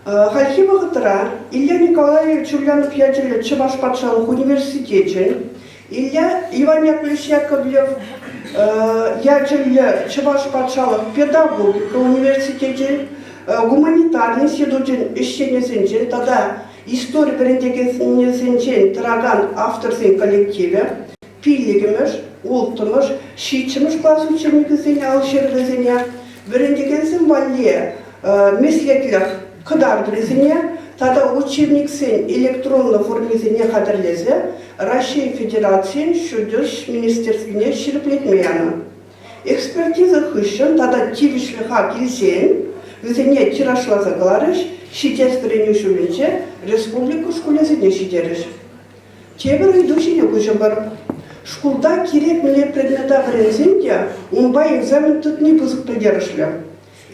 Хальхиба ғытыра Илья Николаевич Ульянов ядерлі Чаваш патшалық университетін, Илья Иван Яковлевич Яковлев ядерлі Чаваш патшалық педагогика университетін, гуманитарный институтын ішченесінчен, тада история біріндегесінесінчен тұраған авторсын коллективе, пиллигіміш, ултымыш, шитчіміш класс учебнігізіне, алшерғізіне, біріндегесін вале меслеклік Кыдар дрезине, тада учебник сын электронный формизине хадерлезе, Россия Федерации шудыш министерствине ширплетмеяны. Экспертиза хыщен, тада тивишлиха килсен, визине тирашлаза галарыш, шидес віреню шулінче, республику школезине шидерыш. Тебір идушине күші бар. Школда керек міне предмета вірензінде, унба экзамен тұтны бұзық пілдерішлі.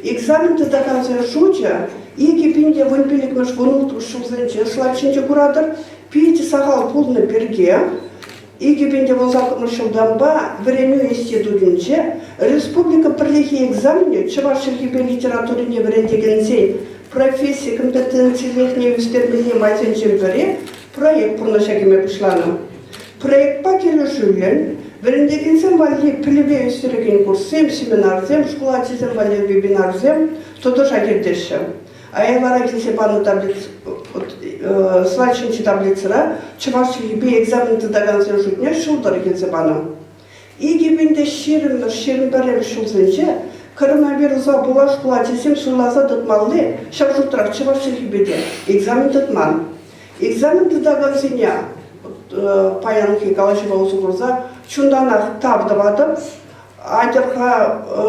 Экзамен тұтақан сын шуча, Иги пинде вынпилик наш вынул шулзенче, слачинче куратор, пейте сахал пулны берге, иги пинде волзакны шулдамба, віреню институтинче, республика прилихи экзамене, чаваш шерхибе литературине вірендегенсен, профессия компетенциялық невестермене майтенчен бере, проект пурнашагиме пышланы. Проект пакелі жүлен, вірендегенсен вале піліве өстереген курсем, семинарзем, школатизем вале вебинарзем, тодо жагердеші. Айлара келсе баны слайдшынчы таблицыра, чавашчы бе экзаменті дағансен жүтіне шылдары келсе баны. Иги бенде шерім бәрем шылзенче, коронавируса була школа тесем шылаза дұтмалды, шақ жұттырақ чавашчы беде экзамен дұтман. Экзаменті дағансене, паянхи калашыва ұсығырза, чунданах табдыватып, айдырға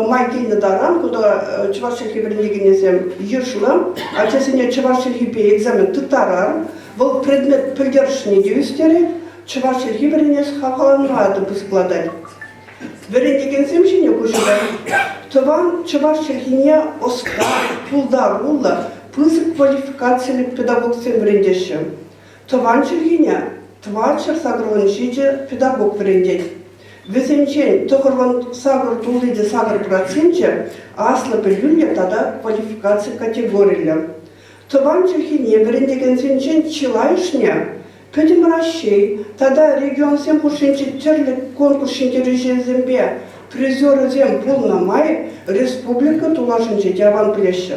майгилны даран, куда чувашчылхи біріндегенезем ешілім, ачасыне чувашчылхи бе экзамен тұттарар, бұл предмет пілдершіне деюстері, чувашчылхи бірінес хақаланғады бұскладай. Біріндегензем жіне көшілі, тұван чувашчылхине оска, пулдар ұлы, пызык квалификациялық педагогсен біріндеші. Тұван чылхине, твачыр сагрыван жиде педагог біріндет. Везенчен тұғырван сагыр тулыйды сагыр процентче, аслы білгілі тада квалификация категориялы. Тұван чылхине біріндегензен чилайшне, пөдім расшей, тада регион сен куршенче терлік конкурсен тережезембе, призеры зем полномай, республика тулашынче дяван плеші.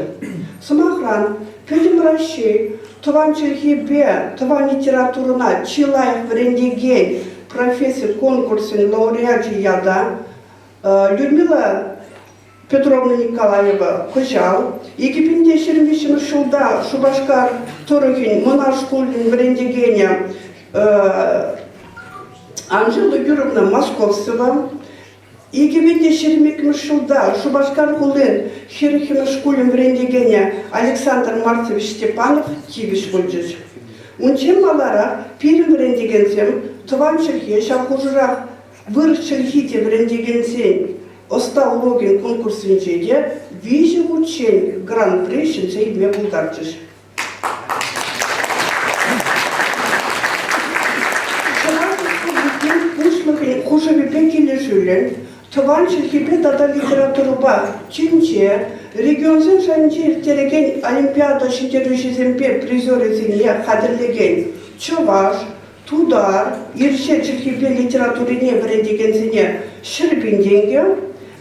Сымахран, пөдім расшей, Тұван чылхибе, тұван литературына чилайық врендеген профессор конкурсын лауреаты яда Людмила Петровна Николаева Кожал, 2025 жылда Шубашкар Торохин Монар школын врендегене Анжела Юровна Московцева, 2022 жылда Шубашкар Хулын Херхина школын врендегене Александр Марцевич Степанов Кивиш Вольджич. Унчем малара пирим врендегенсем Тұван чылхе шахужырақ вырық чылхите врендегенсен оста урогин конкурсын жеде вижі учен гран-при шынче идме бұлдарчыш. Хушевипе келе жүлен, Тұван чылхепе тада литературуба чинче, регионзен шанче тереген олимпиада шынтерушеземпе призерезіне қадірлеген Чуваш, Тудар, ерше чылхепе литературине врендегенсіне шырбин деньги,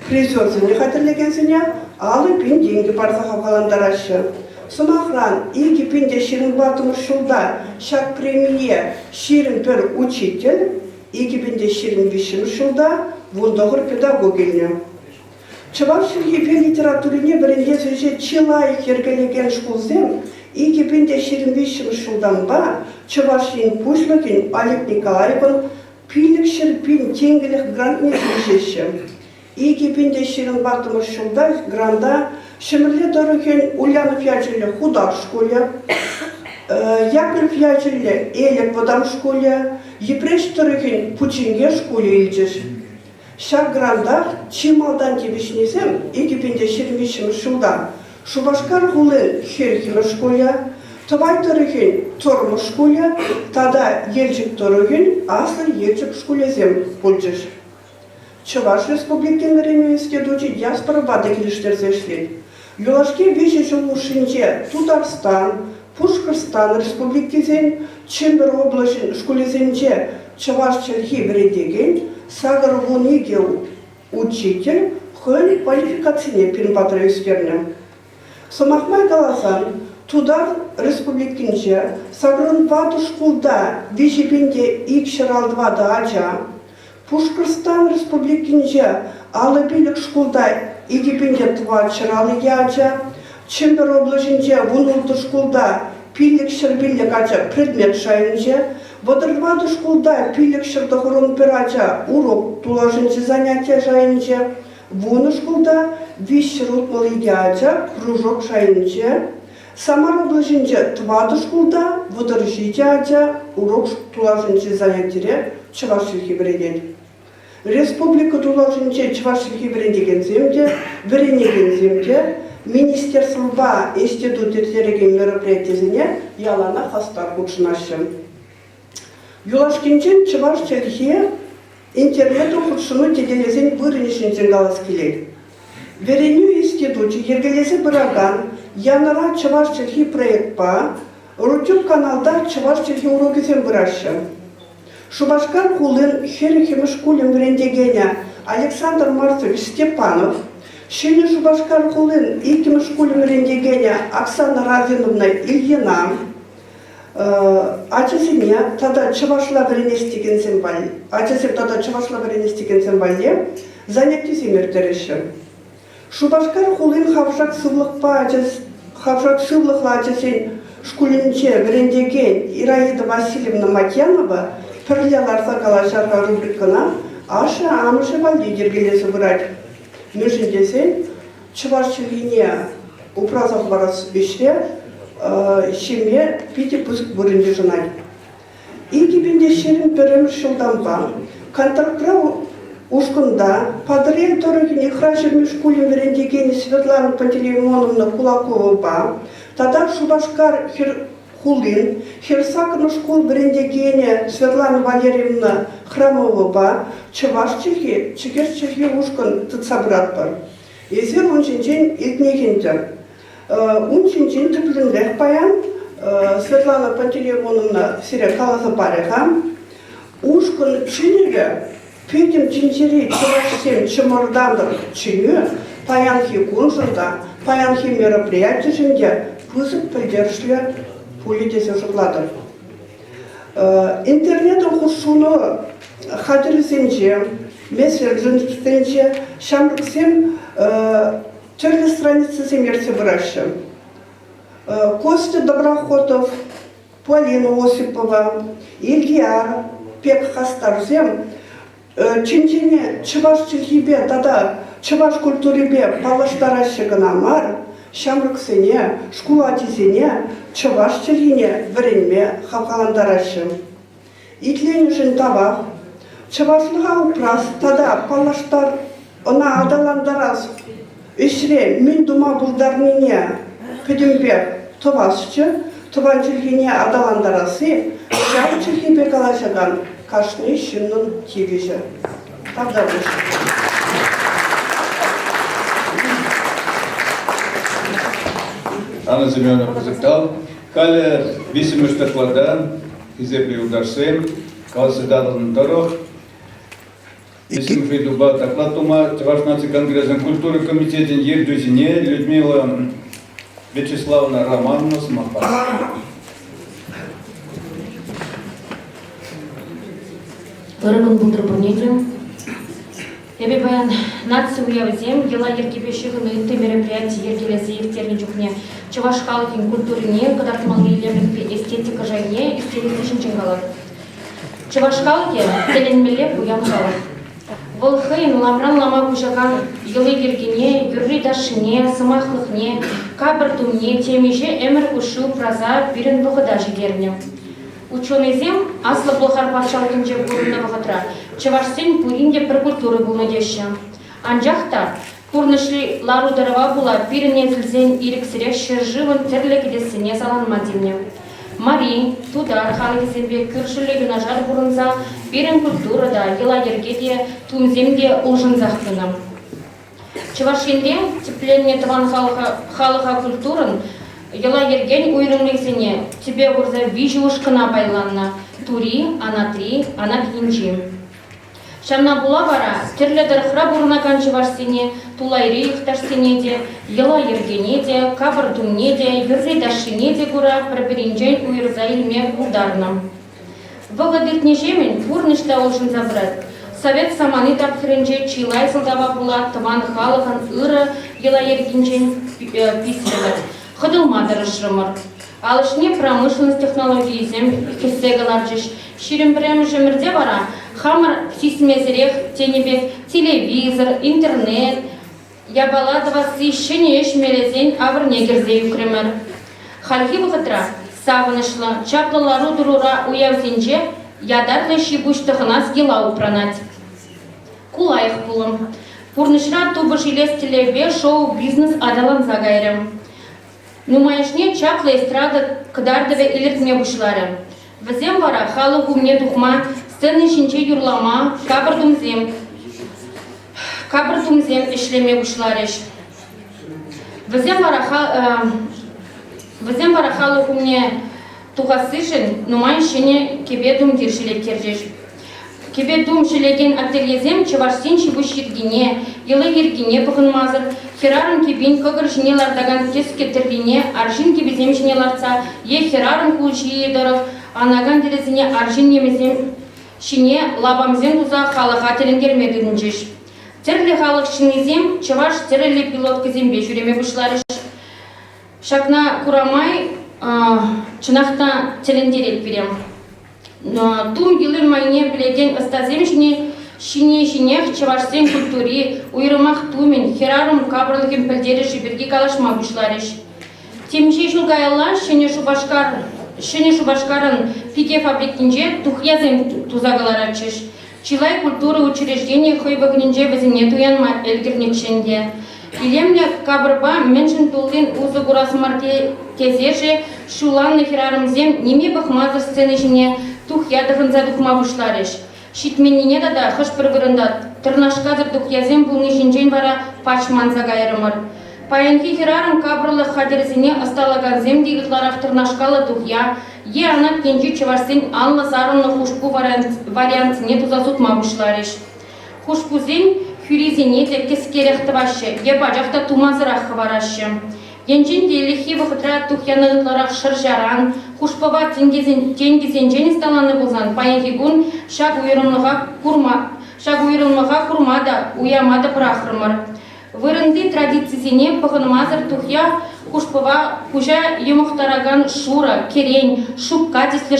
призерзіне қадірлегенсіне алы пин деньги барсаға баландарашы. Сымахран, 2020 жылда шак премие ширин пер учитель, 2025 жылда вундағыр педагогилне. Чувашчылхипе литературине бірінде сөйше чилайық ергелеген школзем, 2025 жылдан ба Чувашин Пушлыкин Олег Николаевын пилік шырпин тенгілік грантне сөйшеші. 2020 жылда гранда Шемірле Дорохен Ульянов ячелі худар школе, Яковлев ячелі Элек водам школе, Епреш Дорохен Пучинге школе илчеш. Шак гранда чималдан тебешнесем 2025 жылда Шубашкар Хулын Херхина школе, Тывай Дорохен Торма школе, тада Елчик Дорохен аслы Елчик школезем польчеш. Чуваш республикин институте диаспора бады келіштерзешлер. Юлашке веші жылу шинже Тударстан, Пушкарстан республикизен, Чембер облашын школезенже Чуваш чылхи вредеген, Сагар Вуниге учитель, хөл квалификацияне пинпатры үстерні. Сомахмай галасан, Тудар республикинже Сагрын ваду школда вешепенде икшыралдвада ача, Пушкарстан республикинже алы билік школда игипенде тва чыралы яча, Чембер облажинже вунулды школда пилік шырбилік ача предмет шайынже, Водырваду школда пилік шырдығырын пір ача урок тулажынже занятия жайынже, вуны школда виш рутмалы яча кружок шайынже, Самар облажинже тваду школда водыржиде ача урок тулажынже занятия Чувашчылхи біреден. Республика тулажынче Чувашчылхи бірендегенземде, Министерство институт тертереген мероприятиесіне ялана хастар худшынашым. Юлашкинчен Чувашчылхи интернет худшыну теделезен вырынышынчен галас келек. Вереню институте ергелесі біраган янара Чувашчылхи проектпа Рутюб каналда Чувашчылхи урокесен бірашым. Шубашкар Хулын Херхина школын врендегене Александр Марцевич Степанов, Шені Шубашкар Хулын Иким школын врендегене Оксана Разиновна Ильина, Ачасыне тада Чувашла вренестеген бале, занятий семертереші. Шубашкар Хулын хавшак сывлықла ачасен школынче врендеген Ираида Васильевна Матьянова Пірлялар сақалашарға рубрикана Аша амышы лидер келесі бұрат. Мүшін десен, Чувашчылыне упразах барас бешре, шеме пите пуск бұрынды жынай. Иги бенде шерін бірім шылданба. Контрактра ушкында, падырен торогіне храшермеш кулем верендегені Светлана Пантелеймоновна Кулакова ба, тада Шубашкар Хулин, Херсакну школ верендегені Светлана Валерьевна Храмова ба, Чувашчылы, Чигерчылы ушкын тыцабрат бар. Езер унчинчен итнегендер. Унчинчен тыплинлех паян, Светлана Пантелеймоновна сире каласа пареха, ушкын чинеге, петим чинчери чувашсен чымырдандыр чиню, паянхи кунжында, паянхи мероприятижінде пызык поддержли пулитесе жукладыр. Интернетын хушуну хадырсенче, мессенджерсенче, шамрыксем түрлі страницы семерсе бұрашы. Костя Доброходов, Полина Осипова, Ильяр, Пек Хастарзем, Чинчине Чувашчылыбе, тада Чуваш культурыбе палаштаращыгына мар, шамрыксене, шкулатизене, Чувашчылыне вренме халкаландарашы. Итленішін табақ, Чувашлыға упрас, тада палаштар она адаландараз, ишре мен дума булдарнине педимбе товасчы, тованчылыне адаландарасы, жавчылыбе калашаган кашны шынның тегежі. Тогда выше. Анна Семеновна Пазыктал, Каля Висимыштаклада, Изебли Ударсем, Калсыдалын Дорог, Висимышты Дуба Таклатума, Чуваш нации Конгрессен культуры комитетен Ердюзине, Людмила Вячеславовна Романовна Смахпа. Ырымын бұлдыр бұрнеден. Эбе баян нация уявызем, ела еркебешігін ұйты мероприятие ергелесі ефтерін жүхне Чуваш халқын культурине, қадартымалы елемлік эстетика жайне, эстетикашын чыңғалы. Чуваш халқы теленмелеп уям халық. Бұл хыйын ламран лама күжаған елы ергене, юрри дашыне, сымақлықне, кабыртумне, темеже әмір ұшу праза бірін бұғыда жегеріне. Ученыйзем аслы бұлғар патшалығын жеп бұрынны бұғытра, Чувашсен пуринде бір культуры бұлны деші. Анжақта, пурнышлы лару дырыва бұла бірін езілзен иріксіре шыржывын тірлі кедесіне саланма демне. Мари, тудар, халгизембе, күршілігі нажар бұрынза, бірін культурада, ела ергеде, тумземде ұлжынзақ күнім. Чувашенде тепленне тыван халыға культурын, ела ерген уйрымлексене, тебе вурза вижи ушкына байланна, тури, анатри, анатинчи. Шамна була бара, тірлі дырхра бұрынакан Чувашсене, тулайри ихташсене де, ела ергене де, кабыртумне де, юрри дашыне де гура, проберинжен уйрза илме ударным. Вғадыртне жемен пурнышта олжын забрат. Совет саманы тапхырынже чилай сылдава була, тыван халығын ыры ела ергенжен писрелі. Хыдылмадыр жымыр. Алышне промышленность технологии зем кесегалар жеш. Ширим прям жемірде бара, хамыр сисмезірех тенебек, телевизор, интернет, ябаладывасы шене ешмелезен авырне керзе юкремір. Халхи бұғытра, савынышлы, чаплылару дурура уявзенже, ядарлы шибуштығынас гела упранать. Кулайық бұлым. Пурнышра тубы жилестелебе шоу-бизнес адалан загайрым. Нумайышне чаплы эстрада кыдардыве илертме бушлары. Візем бара халық умне тухма, сцены шинче юрлама, кабыртумзем ишлеме бушларыш. Візем бара халық умне тухасышын, нумайышыне кебе дум киршілеп кержеш. Кебе дум шелеген ательезем Чувашсен шибуш ергене, елы ергене пұхынмазыр, херарын кебен көгір жинелардаган кеске тірліне, аршин кебезем жинеларца, херарын кулши едіров, анаган дерезіне аршин немезем шине лабамзен туза халыға теленгермедігін жеш. Терлі халық шинезем Чуваш терлі пилот кезембе жүреме бұшларыш. Шакна курамай чынақта телендерет берем. Тум елы майне білеген ыстазем жіне Шинех чавашсен культури, уйрымах тумен, херарум кабрлыгын пілдері жіберге калашма бұшларыш. Темше шулгайалла шене шубашкарын пике фабрикинже тухязен тузагаларачыш. Чилай культуры учреждения хойбагнинже візіне туянма элгернекшенде. Илемне кабырба меншін тулын узы гурасмар кезеше шуланны херарымзем неме бахмазыр сцены жіне тухядығын задухма бұшларыш. Шитменіне да хыш бір-бірінда тырнашқазыр тухязем бұлны жинжен бара пачман загайрымыр. Паянки херарым кабырлы хадерзіне асталаган земдегітларақ тырнашқалы тухя, е анат кенжі чыварсен анлы сарынны хушпу вариантыне тузасутма бұшларыш. Хушпузен хюризіне теккес керекті башы, е бажақта тумазырақ хварашы. Енжен делихи вахытра тухяныгытларақ шыржаран, хушпава тенгізен жен сталаны болзан, паянки гун шаг уйрылмаға курмада, уямада прахрымыр. Вырынды традицизіне пығынмазыр тухя хушпава кужа емуқтараган шура, керень, шупка теслі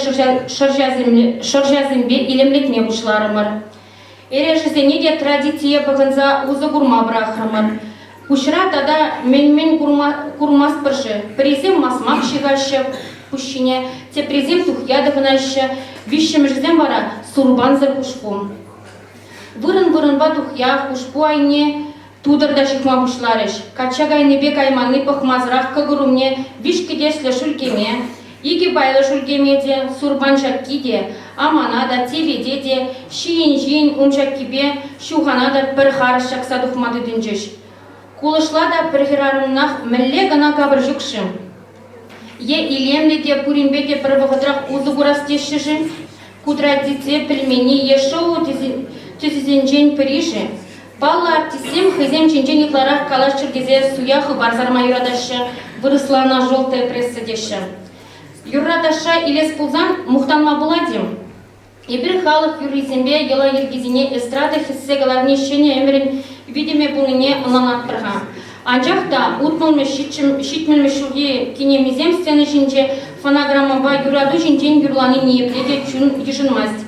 шыржазымбе илемлетне бұшларымыр. Эрежізіне де традиция пығынза узы курма брахрымыр. Кушра тада мен курмас пыршы, призем масмак шигашы пущине, те призем тухядығынашы, вишшем жізем бара сурбанзыр кушпу. Вырын-вырынба тухя кушпу айне тудырда шихма бушларыш. Качагайны бек айманы пахмазрах кагурумне вишкедесле шулькеме, иги байлы шулькемеде, сурбанчак киде, аманада, теведеде, шиин-жиин умчак-кибе, шуханада бір харышчак садухмады дінжіш. Кулышлада прихирарымнах мілле гана кабыр жүкшім. Е илемледе, пуринбеде бір вғыдрақ узы гурастешші, кудрадице пельмени е шоу тезізенжен піріші. Балла артисем хызем ченчен итларах калаш чергезе суяхы барзарма юрадашы, вырыслана жолтая пресса деші. Юрадаша илес пулзан мухтанма буладим. Ебір халық юризембе ела ергезіне эстрада хиссегаларни шене эмерин видиме бұныне ұнанат бірға. Анжақта ұтмылмы шитмілмі шуге кинемизем сцены жинже фонограммаба юраду жинжен юрланы ниепледе чүн ежінмаст.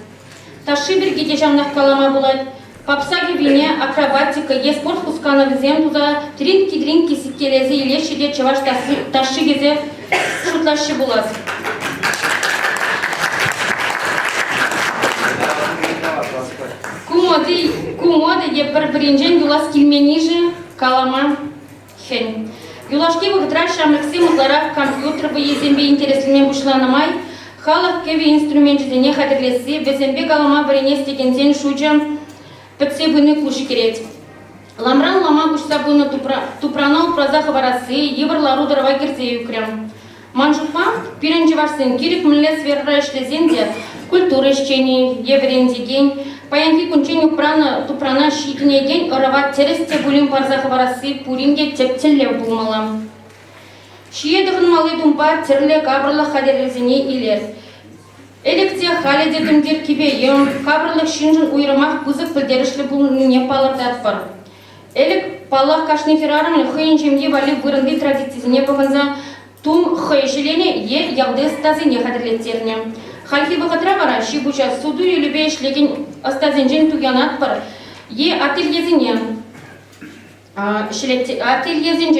Ташы бірге де жамнақ калама бұлад. Папсаги вине акробатика е спорт пусканы візем туза тринки сиккелезе илешеде чаваш ташы гезе шутлашы бұлад. Кумоды е бір-бірінжен юлас келменежі калама хен. Юлашки вғытра шамлықсы мұтларақ компьютер езембе интереслімен бұшланымай, халық кеви инструмент жүзіне қадірлесі, безембе калама біріне стекензен шуджам пітсе бұны күші керет. Ламран лама күшса бұны тупранау праза хабарасы, еврлару дырва керзе юкрем. Манжупа пиренжі варсын кирик мүлі сверра ішлезенде культура ішчені, еврендеген, паянки күнчен тупрана шитінеген ұрава тересте бұлін парза хабарасы пуринге тептелле бұлмала. Шиедіғын малы думба терлі кабырлы қадерлізіне илер. Электе халеде дүндер кебейім, кабырлық шинжын уйрымақ күзік пілдерішлі бұлыне палырдат бар. Элек паллах кашны ферарымын хыйын жемге вали вырынды традицизіне бұғынза тум хый желене е ялды стазыне қадірлеттеріне. Халхи бұғытра бара шибуча суду юлібе ішлеген астазенжен туянат бар. Е ательезінже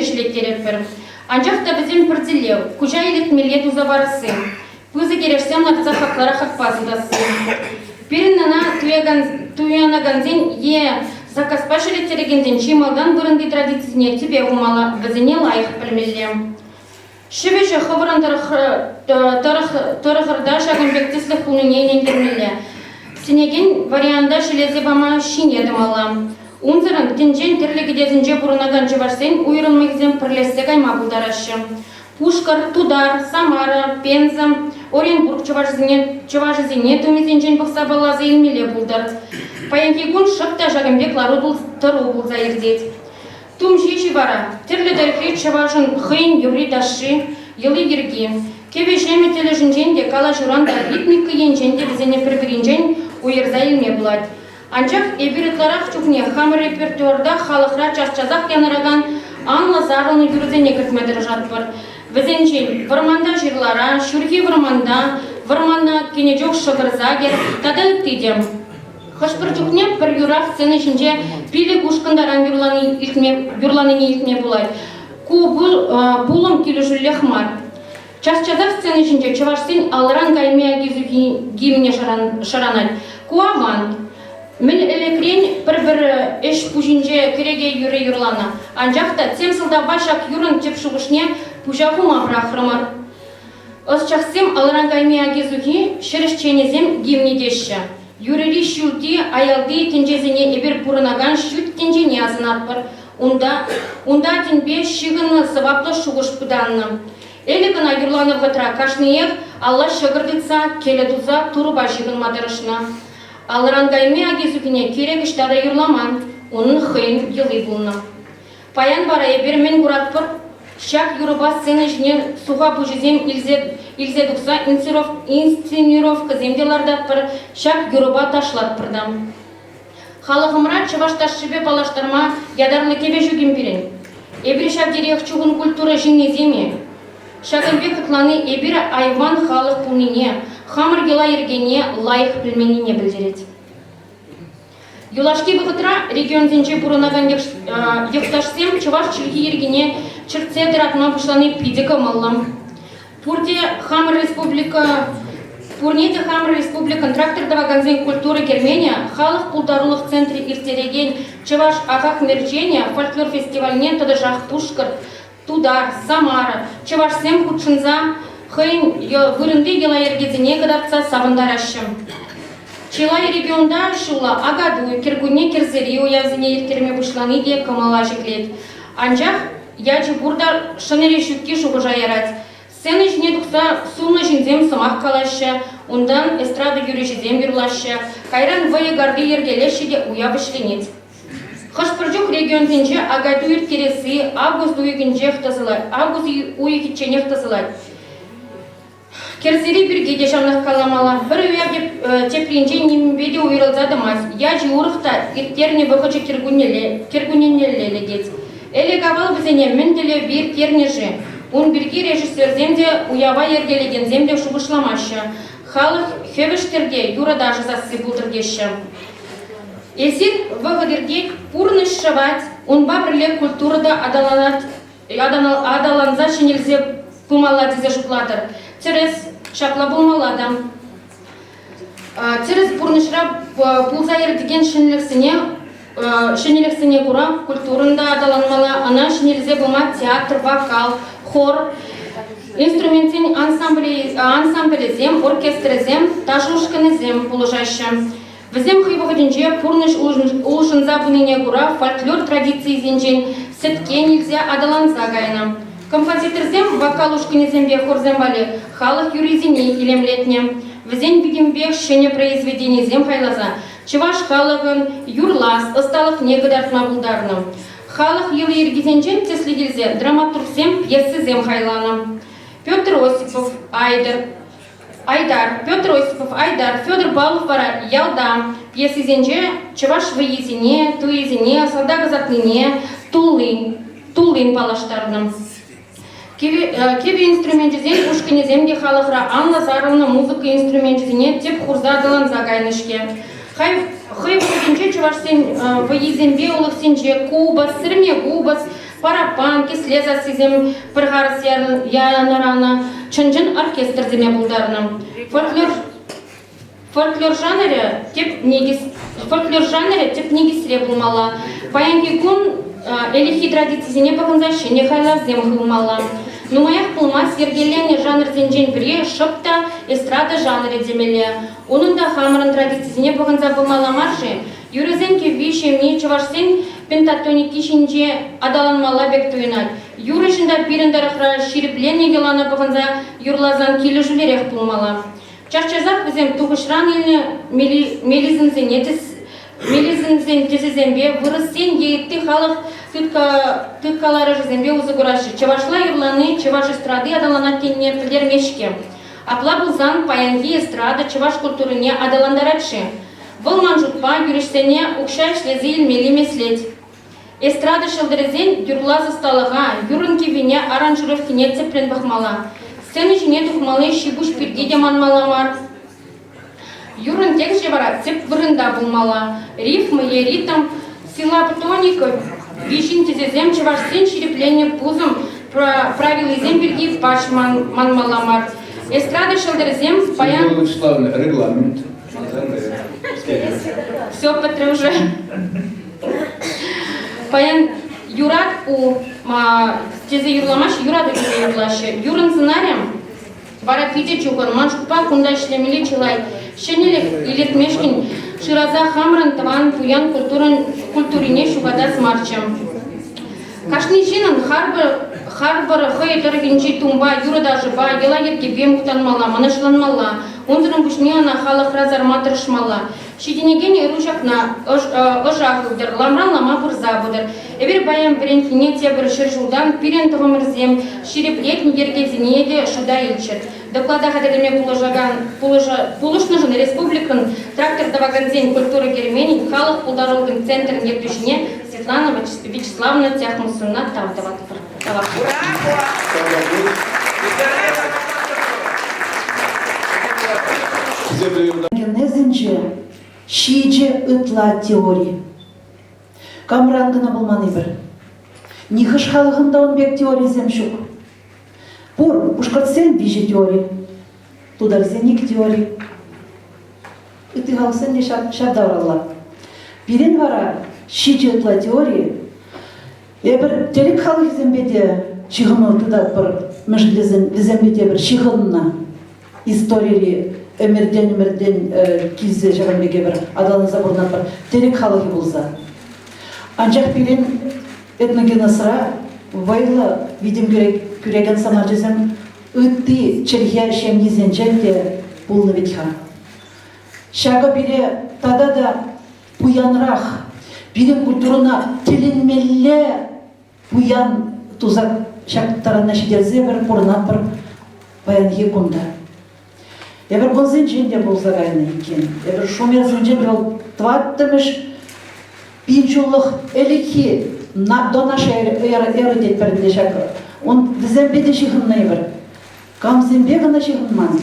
шілеттерет бір. Анжақта бізім бірділеу, күжа елетмеле туза барысы. Пызы керешсем натыза хақлара хақпазыдасы. Періннана туянаганзен е закаспа шілеттерегенден чималдан бұрынды традицизіне тебе ғумала бізіне лайық білмелі. Шебеше хабыран тарыхырда шагынбектіслік пұлыне ендермелі. Сенеген варианда шелезе бама шинедім алам. Унзырын тенжен терлігідезінже бұрынаган жыварсен уйрылмегізен пірлесе гайма бұлдарашы. Пушкар, Тудар, Самара, Пенза, Оренбург чыважызіне төмезенжен бұқса балазы елмеле бұлдар. Паянки күн шықта жагынбек лару тұру бұлза ердет. Тум жеші бара, терлі дәрхет чыважын хыйн юри дашы, елы ерге. Кеве жеме телі жінженде кала журанда ритмикы енженде бізіне бір-бірінжен уйырза елме бұлад. Анчақ эбиретларақ чухне хамыр репертуарда халықра чашчазақ яныраған анлы зарылны юрзене кіртмедір жатпыр. Візенжен вырманда жирлара, шүрхи вырманда кене жоқ шығырзагер, тады үттедем. Хашпыр жүкне бір юрақ сцена ішінде пилі гушқындаран юрланыне илтме булай. Ку булым келі жүлі хмар. Час-чазақ сцена ішінде чавашсен алыран гаймия гизу гимне шаранат. Ку аван. Мен элекрен бір эш пужинже кереге юре юрлана. Анжақта тем сылда башак юрын теп шуғышне пужахума брахрымар. Os чахсем алыран гаймия гизуги шерешченезем гимне деші. Юрери шүлти аялды тенжезіне ебір пұрынаган шүт тенжене азынатпыр. Унда тенбе шигыны сываплы шуғыш пыданны. Элі гына юрланып ғытра кашныех алла шығырдыца келедуза туруба жигын мадырышна. Алыран гайме агезугіне керек іштада юрламан, оның хыйын елы бұлны. Паян бара ебір мен бұратпыр, шак юруба сцена жіне суға бұжызем илзе дұқса инсценировка земделарда пыр шак юруба ташлат пырдам. Халығымра чывашташ шыбе балаштарма ядарлы кебе жүгім берен. Ебір шак дерек чуғын культура жіне земе. Шагынбе кытланы ебір айван халық пулнине, хамыр гела ергене лайық білменіне білдерет. Юлашки бұғытра регион зенже бұрынаған екташсем чываш чілгі ергене чыртсе дыратма бұшланы пидека маллам. Пурнете Хамыр Республикан трактордава ганзен культуры Гермения халық пулдарулық центре иртереген чываш ағақ мерчения фольклор фестивальне тадыжақ пушкар, Тудар, Самара, чывашсем худшынза хыйын вырынды ела ергезіне кадарца савындарашым. Чилай регионда шула Агаду, Киргуне Кирзери уявзіне ертерме бұшланы де камала жеклет. Анжақ яджи бурда шанери шүтки шуғыжа ярать. Сцена жіне дұқса сумны жінзем сымақ калашы, ондан эстрада юрежізем юрлашы, кайран вайы гарды ергелеші де уябы шленет. Хашпыржук регион зенже Агаду ертересі август уйгінже хтазылай, август уйгітчене хтазылай. Керсери бірге де жанлық каламала. Бір уябде теплинже нембеде уйрылзадымаз. Яджи урықта иртерне бұқычы кергуненелі дед. Әлі гавал бізене мінделі бір тернежі. Он бірге режиссерземде уява ергелеген земде шубышламашы. Халық хевіштерге юрада жазасы бұлдыргеші. Эсир вағыдырге пурны шывать, он бабірле культурада адаланза шенелзе пумала дезе жуплатыр. Через шапла болмаладам. Через пурнышра пулза ердеген шенелексіне кура культурында адаланмала, ана шенелзе болма театр, вокал, хор, инструментин ансамблезем, оркестрезем, тажушканезем положаща. Візем хыйбағыдынже пурныш улышынза бұныне кура фольклор традиции зенжен сетке нельзя адаланза гайна. Композиторзем вокал ушканезембе хорзем бали халық юризине илемлетне. Візен бігембе шене произведенезем хайлаза. Чываш халығын юрлас, ысталық негідартма бұлдарны. Халық елы ергезенжен теслегелзе драматургзем пьесызем хайланы. Петр Осипов, Айдар, Федор Балов бара ялда, пьесызенже чываш выезине, туезине, салда газатныне, тулын палаштарным. Кеви инструментізен ушканеземде халықра Анна Заровна музыка инструментізіне теп хурзадылан загайнышке. Хай вғыдынче чывашсен выезембе улықсенже кубас, сірме губас, парапан, кислеза сезем пырғарыс янарана, чынжын оркестр земе бұлдарны. Фольклор жанры теп негісіре бұлмала. Паянки күн элихи традицизіне бағынза шене хайла зем қылмала. Нумаях пулмас ергелене жанр зенжен біре шыпта эстрада жанры демеле. Оның да хамырын традицизіне бағынза бұлмала маржы. Юрезен кевише мне чывашсен пентатоники шинже адаланмала бек туйнат. Юрышында пирендарахра шириплене гелана бағынза юрлазан келі жүлерек пулмала. Чашчазақ бізем туғышран еліне мелизінзен тезезембе вырыссен ейітті халық түткалары жызембе ұзы құрашы. Чывашла юрланы чываш эстрады адаланат кеніне пілдермешке. Апла бұлзан паянги эстрада чываш культурыне адаландаратшы. Бұл манжутпа юрешсене ұқшай шлезі илмели меслет. Эстрада шылдырызен юрлазы сталыға, юрын кевіне аранжировкіне цеплен бақмала. Сцены жіне тұқмалы шибуш пирге деманмаламар. Юрын текст же бара цеп вырында булмала. Рифмы е ритм, силаб тоника, вишин тезезем чеваш сен ширепление пузом, правила зем бельги паш манмаламар. Эстрада шелдерзем паян... Регламент. Все, Петр, уже. Паян Юрат у тезе юрламаш, Юрат у юрлаще. Юрын сценарием бара пиде чукан, маншупа кунда шлемили чилай. Шенелек илет мешкин, шираза хамран таван пуян культурине шугада смарчем. Кашни жинан харбар хайтар гинчи тумба юрада жыба ела ерке бем кутанмала, манашланмала. Онзырын бушнияна халық разарматырышмала. Шиденеген рушакна ожақ удыр, ламран лама бұрза бұдыр. Эбір баян біренкіне тебір шыр жылдан пирен тұғымырзем, ширеплет нигергезінеде шуда елчір. Доклада хадереме пулышныжын республикан трактор даваганзен культуры Гермении халық пулдарылгын центрын ертушіне Светлана Вячеславовна Тяхмусына тавдаватыр. Генезинче шиже ытла теории. Камрангына булманы бир. Нихыш халыгында он бек теория земшук. Пур ушкатсен вижи теории. Тударсеник теории. Ыты халсен не шабдавралла. Бирен вара шиже ытла теории. Эбір телек халық зембеде чығыны тыдат бір мүжілізін зембеде бір шығынына истории өмірден кезде жағанбеге бір адалын заборнат бір телек халығы болса. Анчақ білен этногеносыра вайлы видим күреген сама жесем үтті черхия шемнезен жәнде болны ветха. Шағы біле тада да пуянрақ білім культурына теленмелі пуян тузак шактарына шедерзе бір порнат бір баянге күнді. Ебір бұл зенженде бұл зағайны екен. Ебір шумер зенжен бұл тваттымыш пинчулық әлікі до нашей эры дет бірінде шақыр. Он дізембеде шиғынна ебір. Камзембе ғана шиғынман.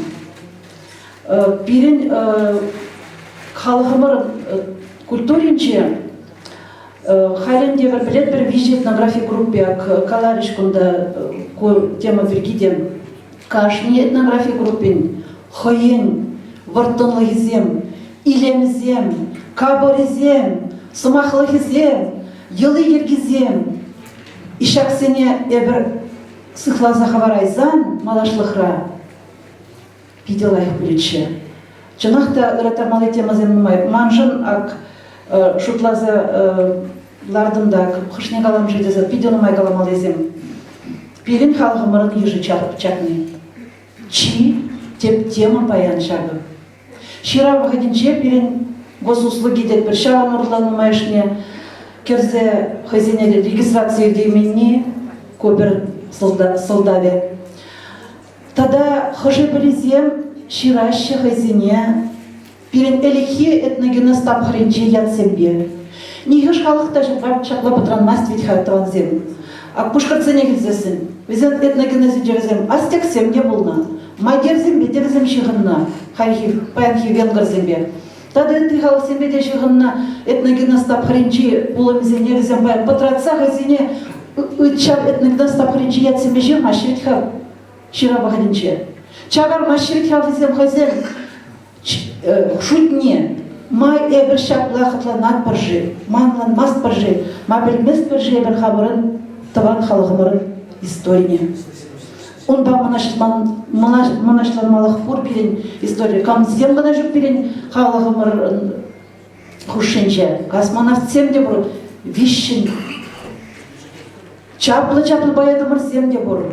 Бірін қалғымыр культуринче Хайленде бір білет бір вижде этнография группе калариш күнда тема біргидем. Кашни этнография группен хойен, вартынлығызем, илемізем, кабарызем, сымақлығызем, йылы ергізем. Ишак сене әбір сықлаза хабарайзан малашлықра пиделайық білетші. Чынақта ұраттармалы темазем нұмай. Манжын ақ шутлазы лардымда қышне қалам жедезі пиделымай қаламал ezem. Пирин халғымырын ежі чакны. Чи теп тема паян шагы. Шира выходинче пирин госуслуги дет бір шағын ұрланымайшне керзе хазинелі регистрация дейменне көбір солдаве. Тада хыжы білізем ширашы хазине пирин элихи этногенез тапхаринче ятсембе. Нихыш халықта шақла бұтранмаст ведь хаттаванзем. Ак пушкарцене гізесін. Везен этногенезі жевезем астексем не болна. Майдерзем бедерзем шығынна. Хайхи, паянхи венгерзембе. Тада эти халықсембе де шығынна этногенез тапхаринче болымзе негізем паян. Патратса хазине үтчап этногенез тапхаринче ятсембе жем аширит хав. Шира бағадинче. Чагар маширит хав везем хазен. Шутне. Май эбір шаплақытланат біржі, манлан маст біржі, ма білмес біржі эбір хабырын тыван халығымырын историне. Он ба мұнашланмалық фур білін история. Камзем ғана жүк білін халығымырын хушенче. Космонавтсем де бұр, вишшін. Чаплы баядымыр сем де бұр.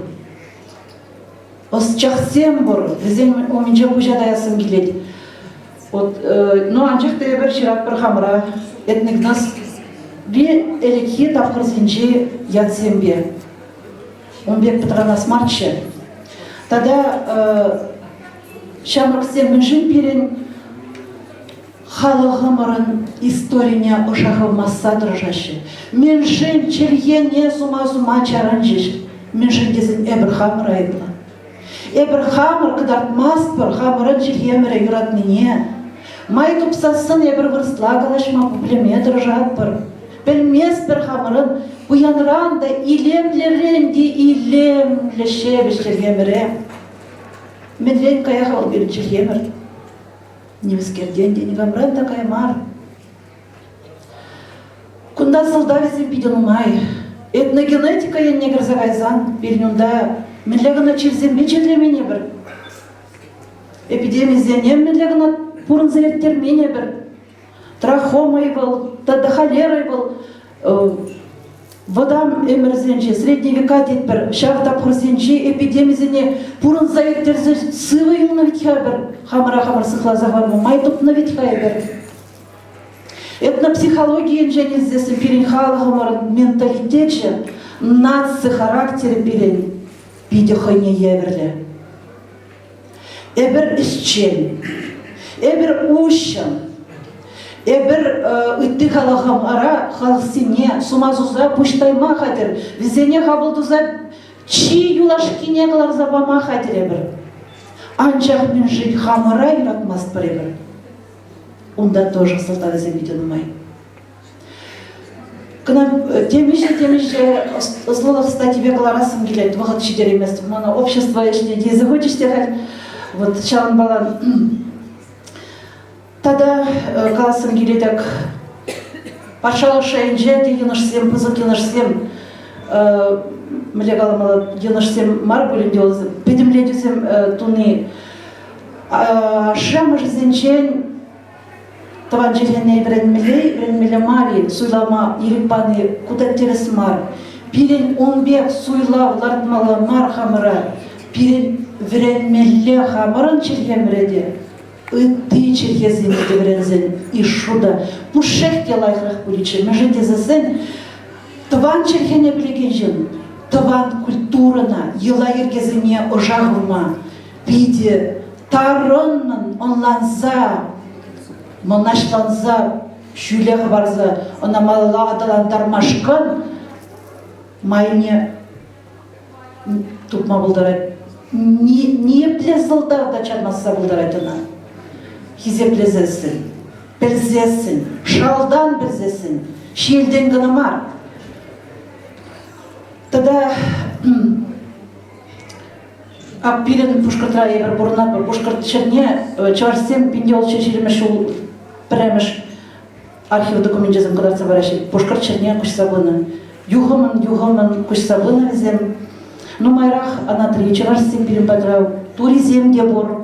Осчақсем бұр, візен оменже бұжадаясым келеді. Но анчах те бір шират бір хамыра этнигнас би элекхи тапқырзинчи ятсембе. Он бек пытранас марче. Тада шамрыксем мүншін перен халығымырын историня ошағы масса тұржашы. Мүншін черхене сума чаран жеш. Мүншін десін әбір хамыр айдыла. Эбір хамыр кыдарт мас бір хамырын черхемірі юратныне. Май тупсасын ебір вырсла калашма публеметр жат бір. Білмес бір хамырын, уянран да илемлерен де илемлеше бішчергемірі. Менлен каяға ол беріншергемір. Немескерден де негамран да каямар. Кунда сылда везем пиден умай. Этногенетика ен негр загайзан, бернюнда менлегіна чевзембе черлемене бір. Эпидемизенем менлегіна пурын зеректермене бір. Трахомой был, холерой был, водам эмерзенче, средние века дед бір, шағыта пұрзенче, эпидемизене пурын зеректерзе сывы юна витха бір, хамыра сықла заварму, майтупна витха бір. Этнопсихология және здесь перен халығымыр менталитет же, нации характері перен бидехойне еверлі. Эбір ісчен, эбір ущан, эбір үтті халығым ара халықсене, сумазуза пұштайма хатыр, візене қабылдуза чи юлашкине қалар забама хатыр эбір. Анчақ мен жить хамыра иратмас бір эбір. Онда тоже сылтағы зәбейден ұмай. Кына темеше злолық стативе қаларасым келеді, вағыт шедер емес. Мана общество ішіне дезі хочеште вот шағын балан. Тада қаласым келедік, пашалық шайынже де енішсем, пызық енішсем, мүле қаламалы енішсем мар бөлінде олызым. Бедімледесем туны шамы жызенчен таван жерлене біренмеле мари, суйлама ирипаны куда терес мар. Пирен онбек суйлав лартмалы мар хамыра, пирен біренмеле хамырын чергеміреде, үтті чергезімді бірензен ишуда. Пушехте лайхрах пуличе, межеде зазен, таван чергене білеген жын, таван культурына, ела ергезіне ожағыма, биде тарынын онланза, монашланза, шүлеғі барза, она малалағадалан тармашқын, майне тупма бұлдарайды. Не плезілдар да чармаса бұлдарайдына. Хизе плезесін, білзесін, шалдан білзесін, шелден гынымар. Тада аппирен пушкартра ебір бұрынат бір пушкарт черне, чарсен пиндел чешеремеш ол піремеш архив документ жазым қыдарса бараши. Пушкарт черне күш сабыны. Юхымын күш сабыны візем. Ну майрах анатрии чарсен пирен патрау. Туризем де бұр.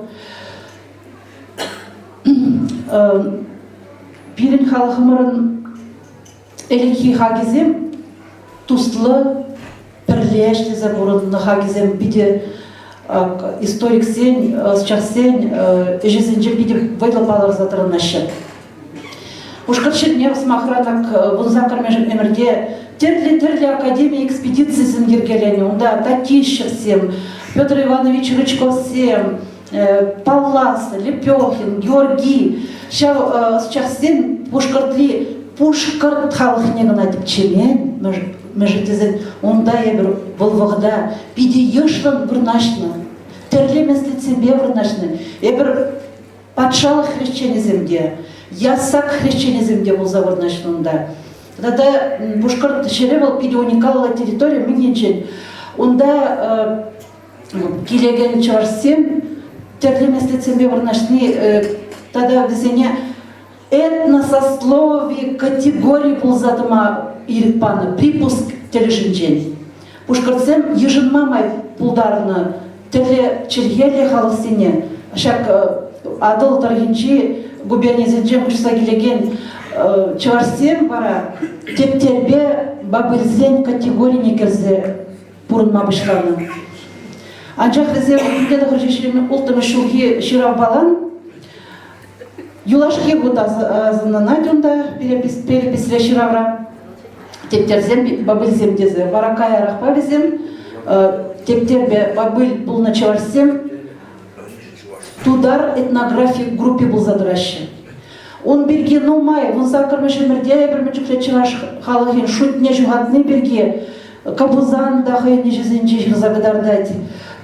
Пирен халықымырын элеки хагизем тустлы пірлешті забұрынны хагизем биде историк сен, сейчас сен, ежезенже биде вайлапалар затырынашы. Ушкарчет не смахранак вунзакар межен эмерде терли академии экспедиции зенгергелени, онда Татищев сем, Петр Иванович Рычков сем, Паллас, Лепехин, Георгий. Сейчас сен пушкартли пушкарт халық негана деп чемен, межетезен, онда ебір волвағда, биде ешлан вырнашны, терлемеслі цембе вырнашны, ебір патшалық хрещенеземде, ясак хрещенеземде болза вырнашны онда. Тада пушкарт шере бол биде уникалла территория, мигенчен, онда келеген чарсем, терлемеслі цембе вырнашны, тада візене этносословие категории пулзадыма ирипаны, припуск тележинчен. Пушкарцем ежин мамай пулдарны теле чергеле халысыне. Шак адыл таргинчи губернизенчен кушса келеген чарсем бара тептербе бабылзен категории некерзе пурынма бышланы. Анчах резе үндеді ғыржешілімен ұлтымы шулхи ширав балан Юлашке год азынына дюнда переписля ширавра. Тептерзем бабылзем дезе. Баракай арахпа везем. Тептербе бабыл был началарсем. Тудар этнографии группе был задращен. Он берге ну май. Он закармешен мердяя бермечукле чараш халахин шутне жугатны берге. Кабузан да хайне жизнь загадардать.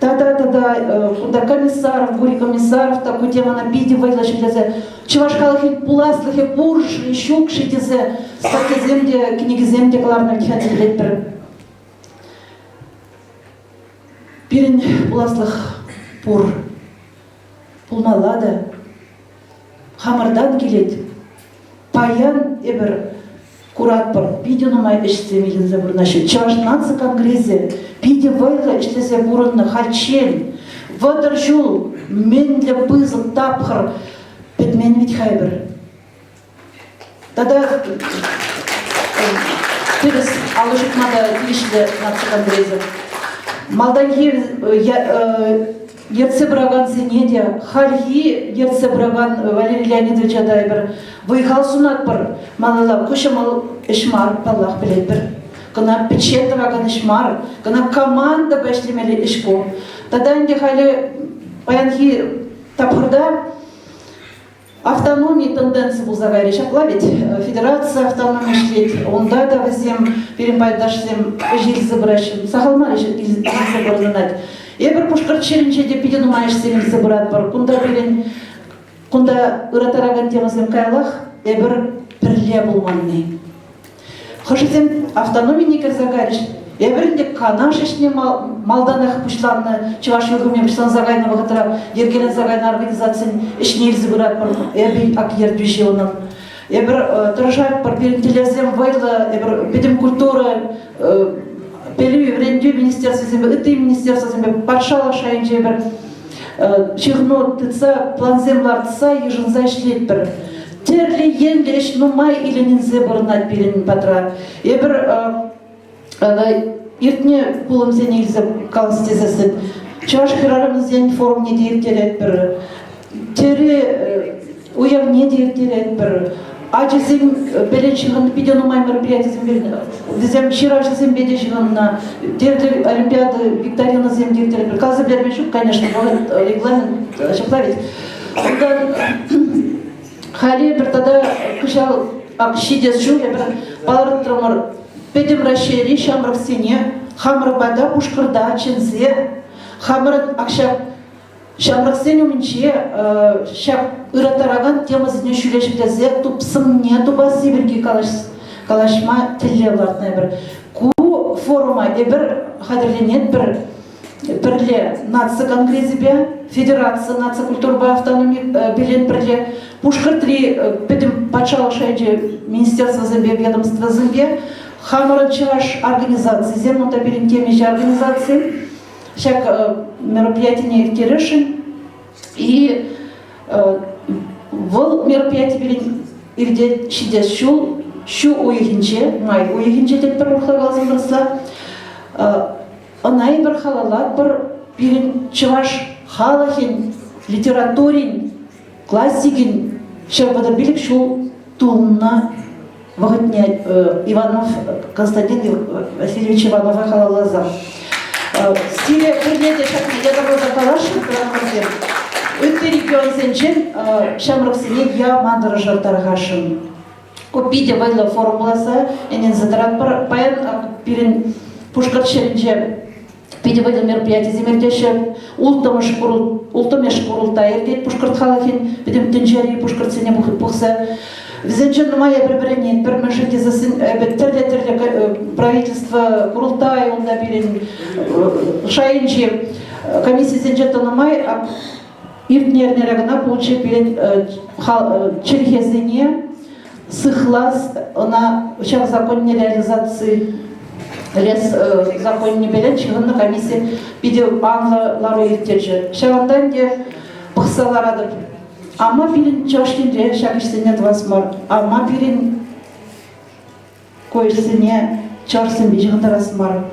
куда комиссаров, гури комиссаров, такой тема на пиде вайлаши дезе. Чувашкалахи пуласлахи пурши, щукши дезе, стаки земде, книги земде кларна вихати летпер. Пирин пуласлах пур, пулмалада, хамардан келет, паян эбер куратпар, пиденумай эштемеген забурнаши. Чаваш нация конгрессе, пиде вайла эштесе бурынны хальчен, вадыржул, менле пызыл тапхар, педмен ведь хайбер. Тогда тырыс алышык надо тишле нация конгрессе. Малданги ерце браган зенеде, хальги ерце браган Валерий Леонидович адайбер. Выехал сунат бар, малала кушамал ишмар паллах билетбер. Кына печет браган ишмар, кына команда бэшлемели ишко. Тогда инде хали паянхи тапхырда автономии тенденции был заварить. Шаклавить федерация автономии шлет. Он да возьмем перепайдашлем жил забращен. Сахалмали жил забрать. Эбер пушкар челленджи де пидену маеш сеним забрать бар. Кунда ыратараган темасем кайлах эбер перле булманный. Хошесем автономии никер загариш. Эберинде канашешне малданах пушларны чуваш югуме пушлан загайна вагатара ергелен загайна организациян ишнел забирать бар. Эбер ак ердвише онан. Эбер тражать бар перентелезем вайла эбер бедем культура пелю врендю министерство земле, это министерство земле паршала шайнче эбер чирно тыца план землар тыца ежен зайшлет бір. Терли енле еш нумай или нинзе барнать перен патра. Эбер иртне пулым зен илзе калстезесен. Чаш хирарым зен форум не директерет бір. Тере уяв не директерет бір. Ачызым беленчигін пидену май мероприятиесін берді. Дезем ширажызым бедешігін на терді олимпиады викторина зем директерет бір. Казы білермен шук, конечно, регламент шаплавить. Ондан хали бір тада кышал акшидес шу, бір баларыттырмыр педем расшери шамрық сене, хамры бада пушкырда чензе, хамры акшап шамрық сене умінче шап ыратараган темасыне шүлешіктезе тупсым не тубасы бірге калашма тілле бұлартына бір. Ку форума эбір қадірленет бірле нация конгрессе бе, федерация нация культурба автономии билет бірле, пушкыртри педем пачалық шайды министерство зембе, ведомство зембе, хамырын чываш организации, земнута берен темеше организации, шак мероприятие керешин, и вол мероприятие берен ирде шидес шу уехинче, май уехинче тет бір ұрқлағалзын бірса, онай бір халалат бір берен чываш халахин, литературин, классикин, шарбада билік шу тулына вагытне Иванов Константин Васильевич Иванова халалаза. Стиле приняття шакне добро закалашын кырамырден. Өтті регион сенчен шамрықсыне я мандыры жартарғашын. Купиде вайлы формуласы, энен задрат паян пирин пушкар шерінже пиде вайлы мероприятие земердеші ултымеш курултай ердет пушкарт халахин, пидем тенжери пушкартсыне бұқса. Визенчен мая прибренет, пермешите засин, терле правительство Курултай, он наберен шайнчи, комиссия сенчета на май, иртнерный рагна получил перед черхезине, сыхлас на сейчас законной реализации лес закон не берет, на комиссии видео англо лару иртеже. Шавандан где пахсаларадыр. Ама пирин чашкинде шакишсене двасмар, ама пирин койшсене чарсын бежиғындарасмар.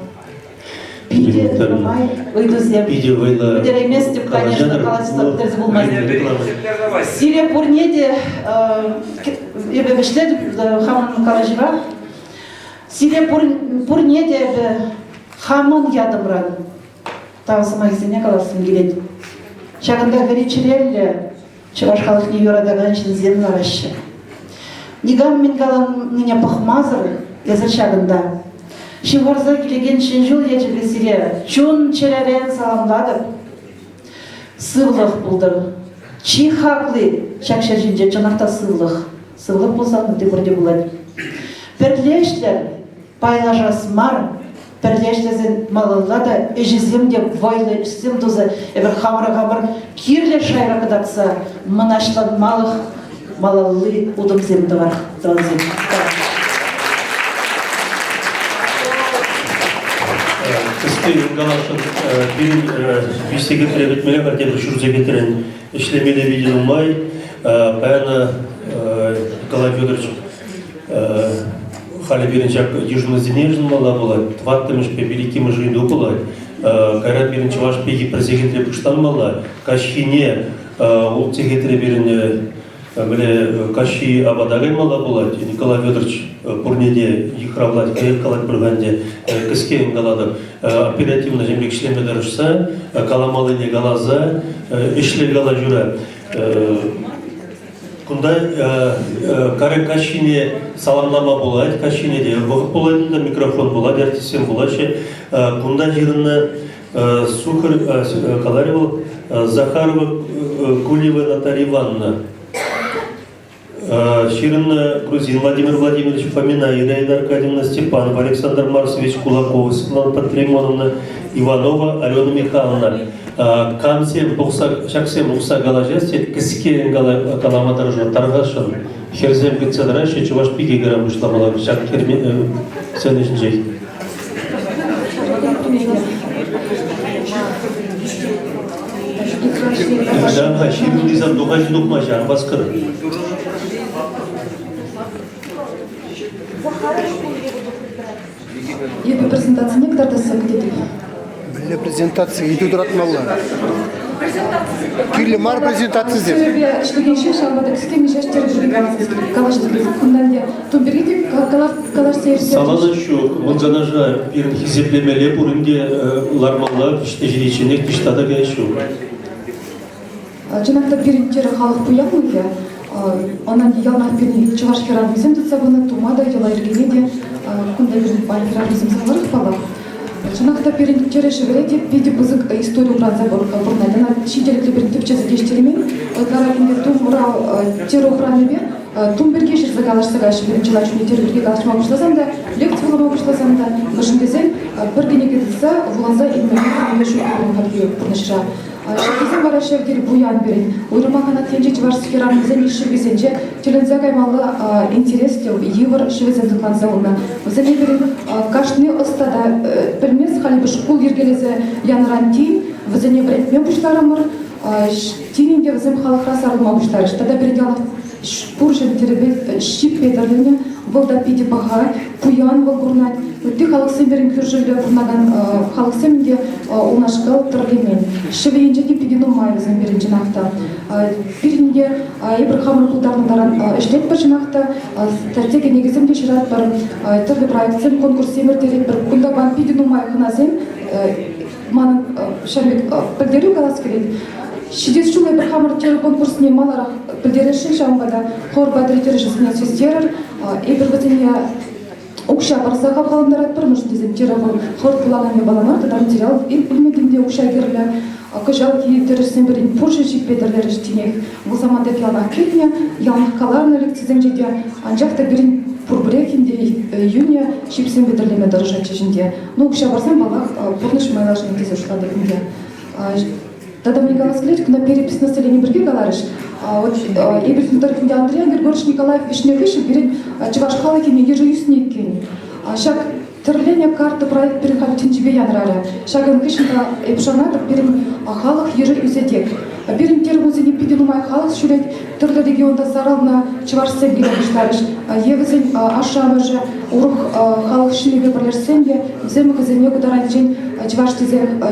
Пиде май ыйдузем. Пиде вайла. Пидер емес деп, конечно, қаласында пидерзе болмайды. Сирия пурнеде ебештед хаман калажира. Сирия пурнеде хаман ядымран. Тавсымайсене қаласын келеді. Шағында горячерелле чуваш халых не юрадаган земля раще. Нигам мингалан ныне пахмазыр, я зачаганда. Шиварза келеген шенжол ежелесіре чон челерен саламладып. Сывлық бұлдыр. Чи хақлы шакша жинже жанақта сывлық. Сывлық болсақ мүлде бірде болады. Бірлештер байлажасмар, бірлештезін малылада ежізем деп войлы ішсем дозы әбір хамыр кирле шайра кадатса мұнашлан малық малалы удым земді бар. Кыстың галашын бирин бистеге тіребетмелі қартебір жүрзе кетірін ішлемелі виден ұмай, баяна Николай Федорович халі берінчак ежіні зенежін мала болады, тваттымыш пе великимы жиынды болады, кайрат берінчі ваш пеги президентле пұштан мала, кашхине ол тегетіре беріне Каши Абадагай мала болады, Николай Федорович Пурнеде Ихравлать, Калать Бурганде, Кыскен Галада, оперативно землек шлеме дарышса, Каламалыне Галаза, Ишле Гала Жура. Кунда Кары Кашине саламлама болады, Кашине де вғып болады, микрофон болады, артисен болады. Кунда жирына Сухар Каларевал, Захарова Кулева Наталья Ивановна. Ширин Грузин Владимир Владимирович Фомина, Ираида Аркадьевна Степанов, Александр Марсович Кулаков, Светлана Патримоновна Иванова, Алена Михайловна. Камсем шаксем бухса галажесте, киске каламатар жо таргашын. Херзем гыцадраши чуваш пиги гара бушла мала шак херме сенежнжей. Да, ширин дизам дугажи дукмажа, баскыр. Ебі презентация некоторда сәкдеді. Білі презентация еді тұратмалла. Түрлі мар презентация деп. Сөйлебе шілгенше шалбады кіскен жаштер жүрген калашты күнданде. Тумберге калаш сейірсер. Саланы шук, мұнзанажа бірін хизеплемеле бұрынде лармалла жиреченек күштада гай шук. Жанақта бірінтері халық бұяқлығы. Онан ялнақ бірін чываш херанымызен тұтса бұны тумада ела ергенеде күнда бірін байхеранымызен саңғырық бала. Жанақта бірінтері жібіре деп бейді бұзық историю ұранза бұрнайды. Шиделікті бірін түпчесі кештелімен қарағынде тұм ұрау тері ұқыраны бе Тумберге жүрзі қалашсыға шыбірін жылай жүне тергерге қалашма бұшласам да, лекция болама бұшласам да, мұшындезен бір генеге дұтса, ұланза инмеге шөкерін қабдеу бұрнышыра. Шекізен бара шевдері бұян берін, ойрыма қанат тенже чыварсы керамызен еші безенже, телензе қаймалы интерес дел, евір шевезен тұтланса олна. Өзіне берін қашны ұстада білмес, қали бір школ ергелесі яныран тейін, өзіне бір етмен бұшларымыр, тейінінде өзім қалықра сарылма бұшлары. Штада берін ялық Пуржен теребет щип педаліне, волда пиде баға, пуян вол гурнат. Өтті халықсен берін күржілі бұрнаған халықсенде ұнашқал тұрлемен. Шевейінже де пидену майызын берін жинақта. Бірінде ебір қамыр құлдарындарын ішлет бір жинақта, стратегия негізімде шырат бір түрлі проектсен конкурс еміртерет бір күнда бан пидену май қыназен, манын шәрмет білдеру қалас келеді. Шидес шулай бір қамыр тері конкурсіне маларақ білдерішін шамғада қор бәдіреттері жасына сөздерір. Ебір бізіне ұқша барса қапқалындар атпыр, мұшындезен тері қор қылағанмен баламар, тада материал үлмедінде ұқша керлі. Көжал кейіптерішсен бірін пұршы жекпедірлер іштенек. Бұл заманда пиялнақ кетіне, ялнақ қаларын өліктізен жеде, анжақта бірін пұрбірекінде үйіне шепсен бедірлеме дұрыжат жежінде. Ұқша барсан балақ пұрныш майлашының тезі ұшылады күнде. Тогда мне говорят, скажите, когда перепись населения береги галарыш, ебертин тарифінде Андрей Григорьевич Николаев Вишневышев перед Чувашхалыкине ежеюснеккени. Шаг терления карты проект переходит тебе янрары. Шаган кышында эпшанатов перед халық ежеюзедек. Перед термозине пиденумай халық шурет түрлі регионда сарална Чувашсен гелебіштарыш. Евізен ашамыжы урух халық шынебе бірлерсенде вземі қызене кударанчен Чувашстезен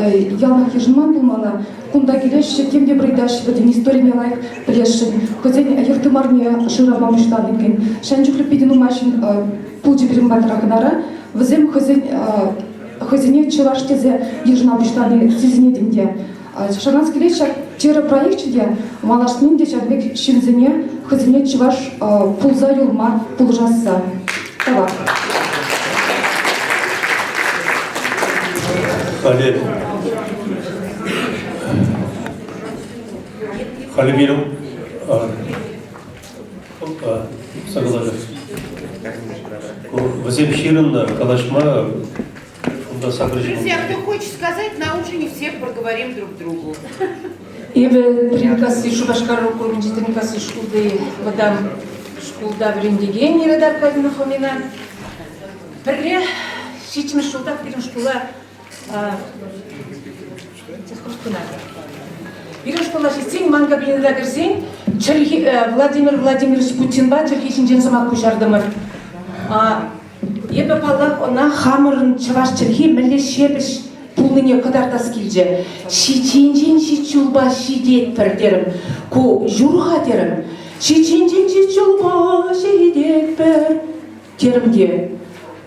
ялнақ ежінман болмала. Кунда келеш, темде брейдаш, бәден историяне лайық білешін. Көзен ертымарне жыра бамыштан еткен. Шанчуклы пидену машин пулчы берім батырақынара. Візем көзене Чувашстезе ежіна бұштаны сезіне денде. Шанас келеш, тері проектчеде малаштымен де шадбек шынзене көзене Чуваш пулза юлма пул жасса. Табақ. Хали берем. Согласен. Возем Ширин, Калашма, Друзья, кто хочет сказать, на ужине все поговорим друг другу. Ебе принкасы шубашкару курмчитинкасы шкулды мадам шкулда бриндиген нередар кабина фомина. Перле шичме шкулда бирин шкула бирин шкула шичсен манга бинеда кирсен Владимир Владимирович Путинба чырхишин женсамак кушардымыр. Ебе паллах она хамырын чаваш чырхи міле шебіш пулныне кыдартас килже. Шичинжин шичулба шидет пір ку журха дерім. Шичинжин шичулба шидет пір терімде.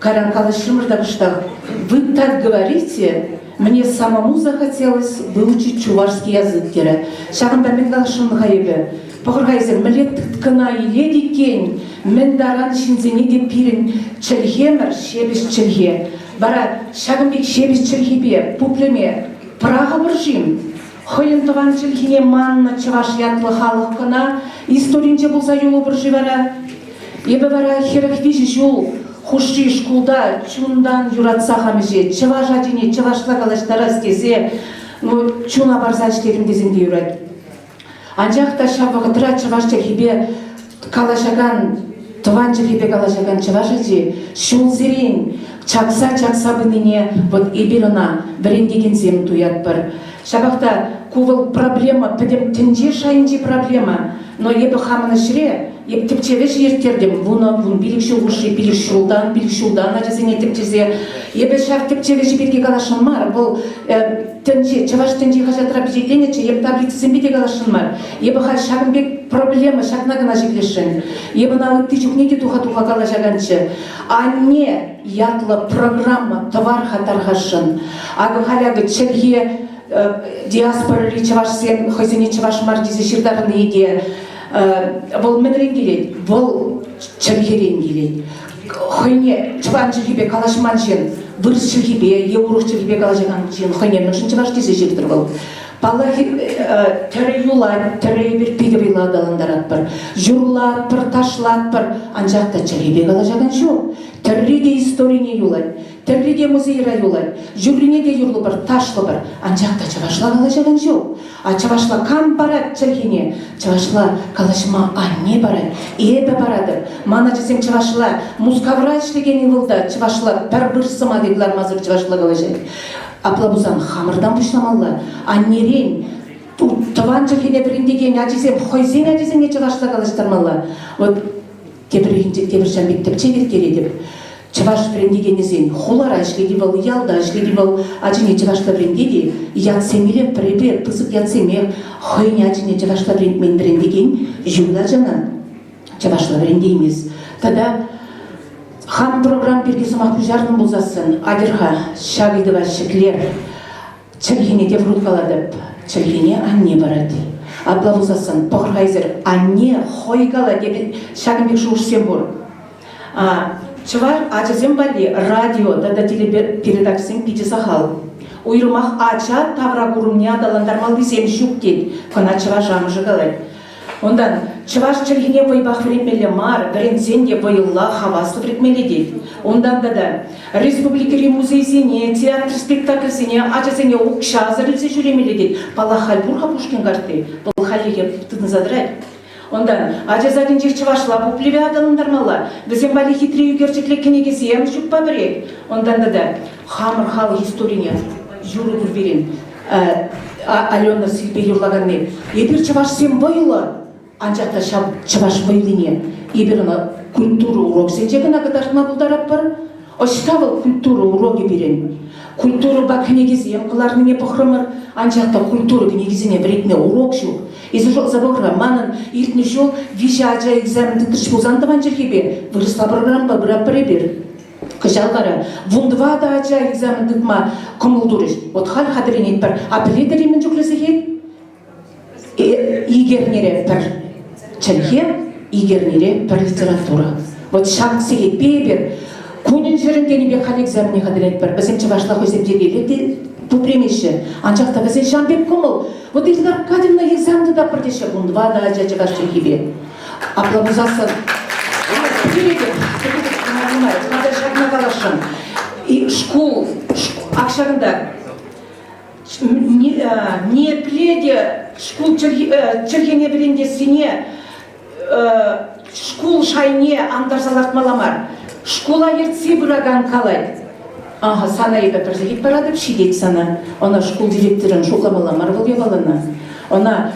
Каран калашымырда кыштақ. Вы так говорите, мне самому захотелось выучить чувашский язык дері. Шағында мен калашымға ебе. Похоргайзер, мілет ткана иледі кен, мен даран шинзене деп пирин чілхемір шебіш чілхе. Бара шағымбек шебіш чілхебе, пуплеме, Прага біржим. Хойын тұған чілхене манна чываш ятлы халық кына, историнче болса юлы біржи бара. Ебе бара херах вижи жол, хуши шкулда, чундан юратса хамеже, чываш адине, чывашла калаштарас кесе, чуна барзач керім дезінде юрат. Анжақта шабығы тұра чываш чілхебе калашаган, тұван чілхебе калашаган чываш ади, шул зерен, чакса быныне вот ибирына бірендеген зем туят бір. Шабақта кувыл проблема, пәдем тінде шайынде проблема, но ебі хамыны шіре, еб тіпчеве жертердем, вун билікші ұшы, билікші ұлдан ажызыне тіпчезе, ебі шақ тіпчеве жіберге калашын мар, бұл тінде, чаваш тінде қажатыра бізетленече, ебі таблицизм беде калашын мар, ебі хал шағынбек проблема шақнағына жеглешін, ебі налы тычукнеде туха-туха калашаганчы, а не ятлы программа товар хатархашын, ағы халяғы чілге диаспора чаваш сен хозяйне чаваш мардизе ширдарын еде, бұл мінрен келеді, бұл чілгерен келеді. Хойне чаван чілгебе калашман жен, вырыс чілгебе, еурух чілгебе калашаган жен, хойне мүншін чаваш дезе жердір бұл. Паллахи тәрі юлад, тәрі бір пегебейла адаландар атпыр. Журлад пыр, ташлад пыр, анжақта чілгебе калашаган жоқ. Тәрі де историне юлад, тәрі де музейра юлад, жүріне де юрлы бір, ташлы бір, анжақта чавашла калашаган жоқ. А чавашла кам барад чілгене, чавашла калашма анне барад, ебе барадыр. Мана жесем чавашла мускавра ішлегені вылда, чавашла бір сыма деглар мазыр чавашла калашаг. Аплабузан хамырдан пышламалла, аннерен, тұван чілгене біріндеген әжесем, хойзен әжесене чавашла калаштармалла. Вот тебір жамбек тіпче кередіп. Чаваш брендегенезен холара ішледи бол, ялда ішледи бол, ажыне чавашла брендеди, ятсемеле пребер, пысып ятсемех, хойне ажыне чавашла брендмен брендеген, жугда жана чавашла брендейміз. Тада хам программ берге сымақ күжардың болзасын, адырға шағидыва шеклер, чілгене деп рудкаладып, чілгене анне барады. Аплавузасын, похырғайзыр, анне хойгала деп шағынбек шуышсен бұр. Чывар ачызем бали радио, да телепередаксен пити сахал. Уйрымақ ача тавра курумне адаландармал бізем шуктет, кына чыва жамыжы қалай. Ондан чываш чілгіне войбақ времелі мар, біренсенде войылла хаваслы времелі дед. Ондан да республикари музейзене, театр спектакльсене, ачасене оқша зірілсе жүремелі дед. Пала хальбурға пушкен карты, бұл халеге тұтны задырай. Ондан ажазадын жер чывашла буплеве адалындармала, бізен бали хитрей үгерчекле кенегесем жүкпа бірек. Ондан да хамыр халы историне жүрі бүрберен Алена Силпе юрлаганне. Ебір чываш сен бойылы, анжақта чываш бойлыне. Ебір культуру урок сен жегін ағыдартына бұлдарап бар. Оштавыл культуру уроги берен. Культуру ба кенегесем қыларныне пұқырымыр, анжақта культуру кенегесене біретіне урок жоқ. Из-за заборга манан иртни жол вижаджа экзамен тыш бузандыван жерхебе вырысла программа бра пребер. Кыжалгара вундва да ача экзамен тытма комулдуриш. Вот хал хадыринет бар. А билетери мен жүклесехет игернере бар чельхе, игернере бар литература. Вот шаг сегет бебер. Кунин жеріндені бе хал экзамене хадыринет бар. Бізем чывашла хойсем жегелет тупремеше. Анчақта бізен Жанбек Комыл. Вот Эльдар Аркадьевна экзамды да бірдеше бұн, два да жачығаш чекебе. Аплабузасын. Надо шагна калашын. И школ, акшағында. Не пледе школ чергене білінде сене школ шайне андарсалақ маламар. Школа ертсе бұраган қалай. Ага, сана еді бірзегет барадып, шидет сана. Она школ директорын шуқламаламар бұл ебалына. Она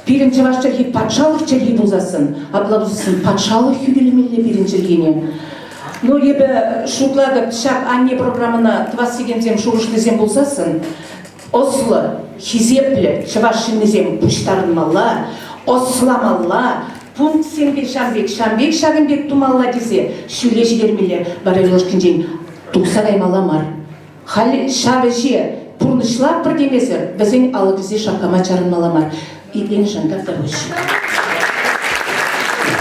бірінші ваш черги патшалық черги бұлзасын. Аплабузасын патшалық хүлелемелі бірінші чергене. Ну, ебі шуқладып, шақ анне программына 28 шуғышлызем бұлзасын. Ослы, хизеплі, чывашшынызем пұштарын мала, осламалла, пункт сенбек шамбек, шамбек шағынбек тумалла десе, шүле жидермелі барайлошкін жен тұқсағай маламар. Халі шабыже пұрнышлап бір демезір, бізен алығызе шаққама чарын маламар. Иден жандар да өші.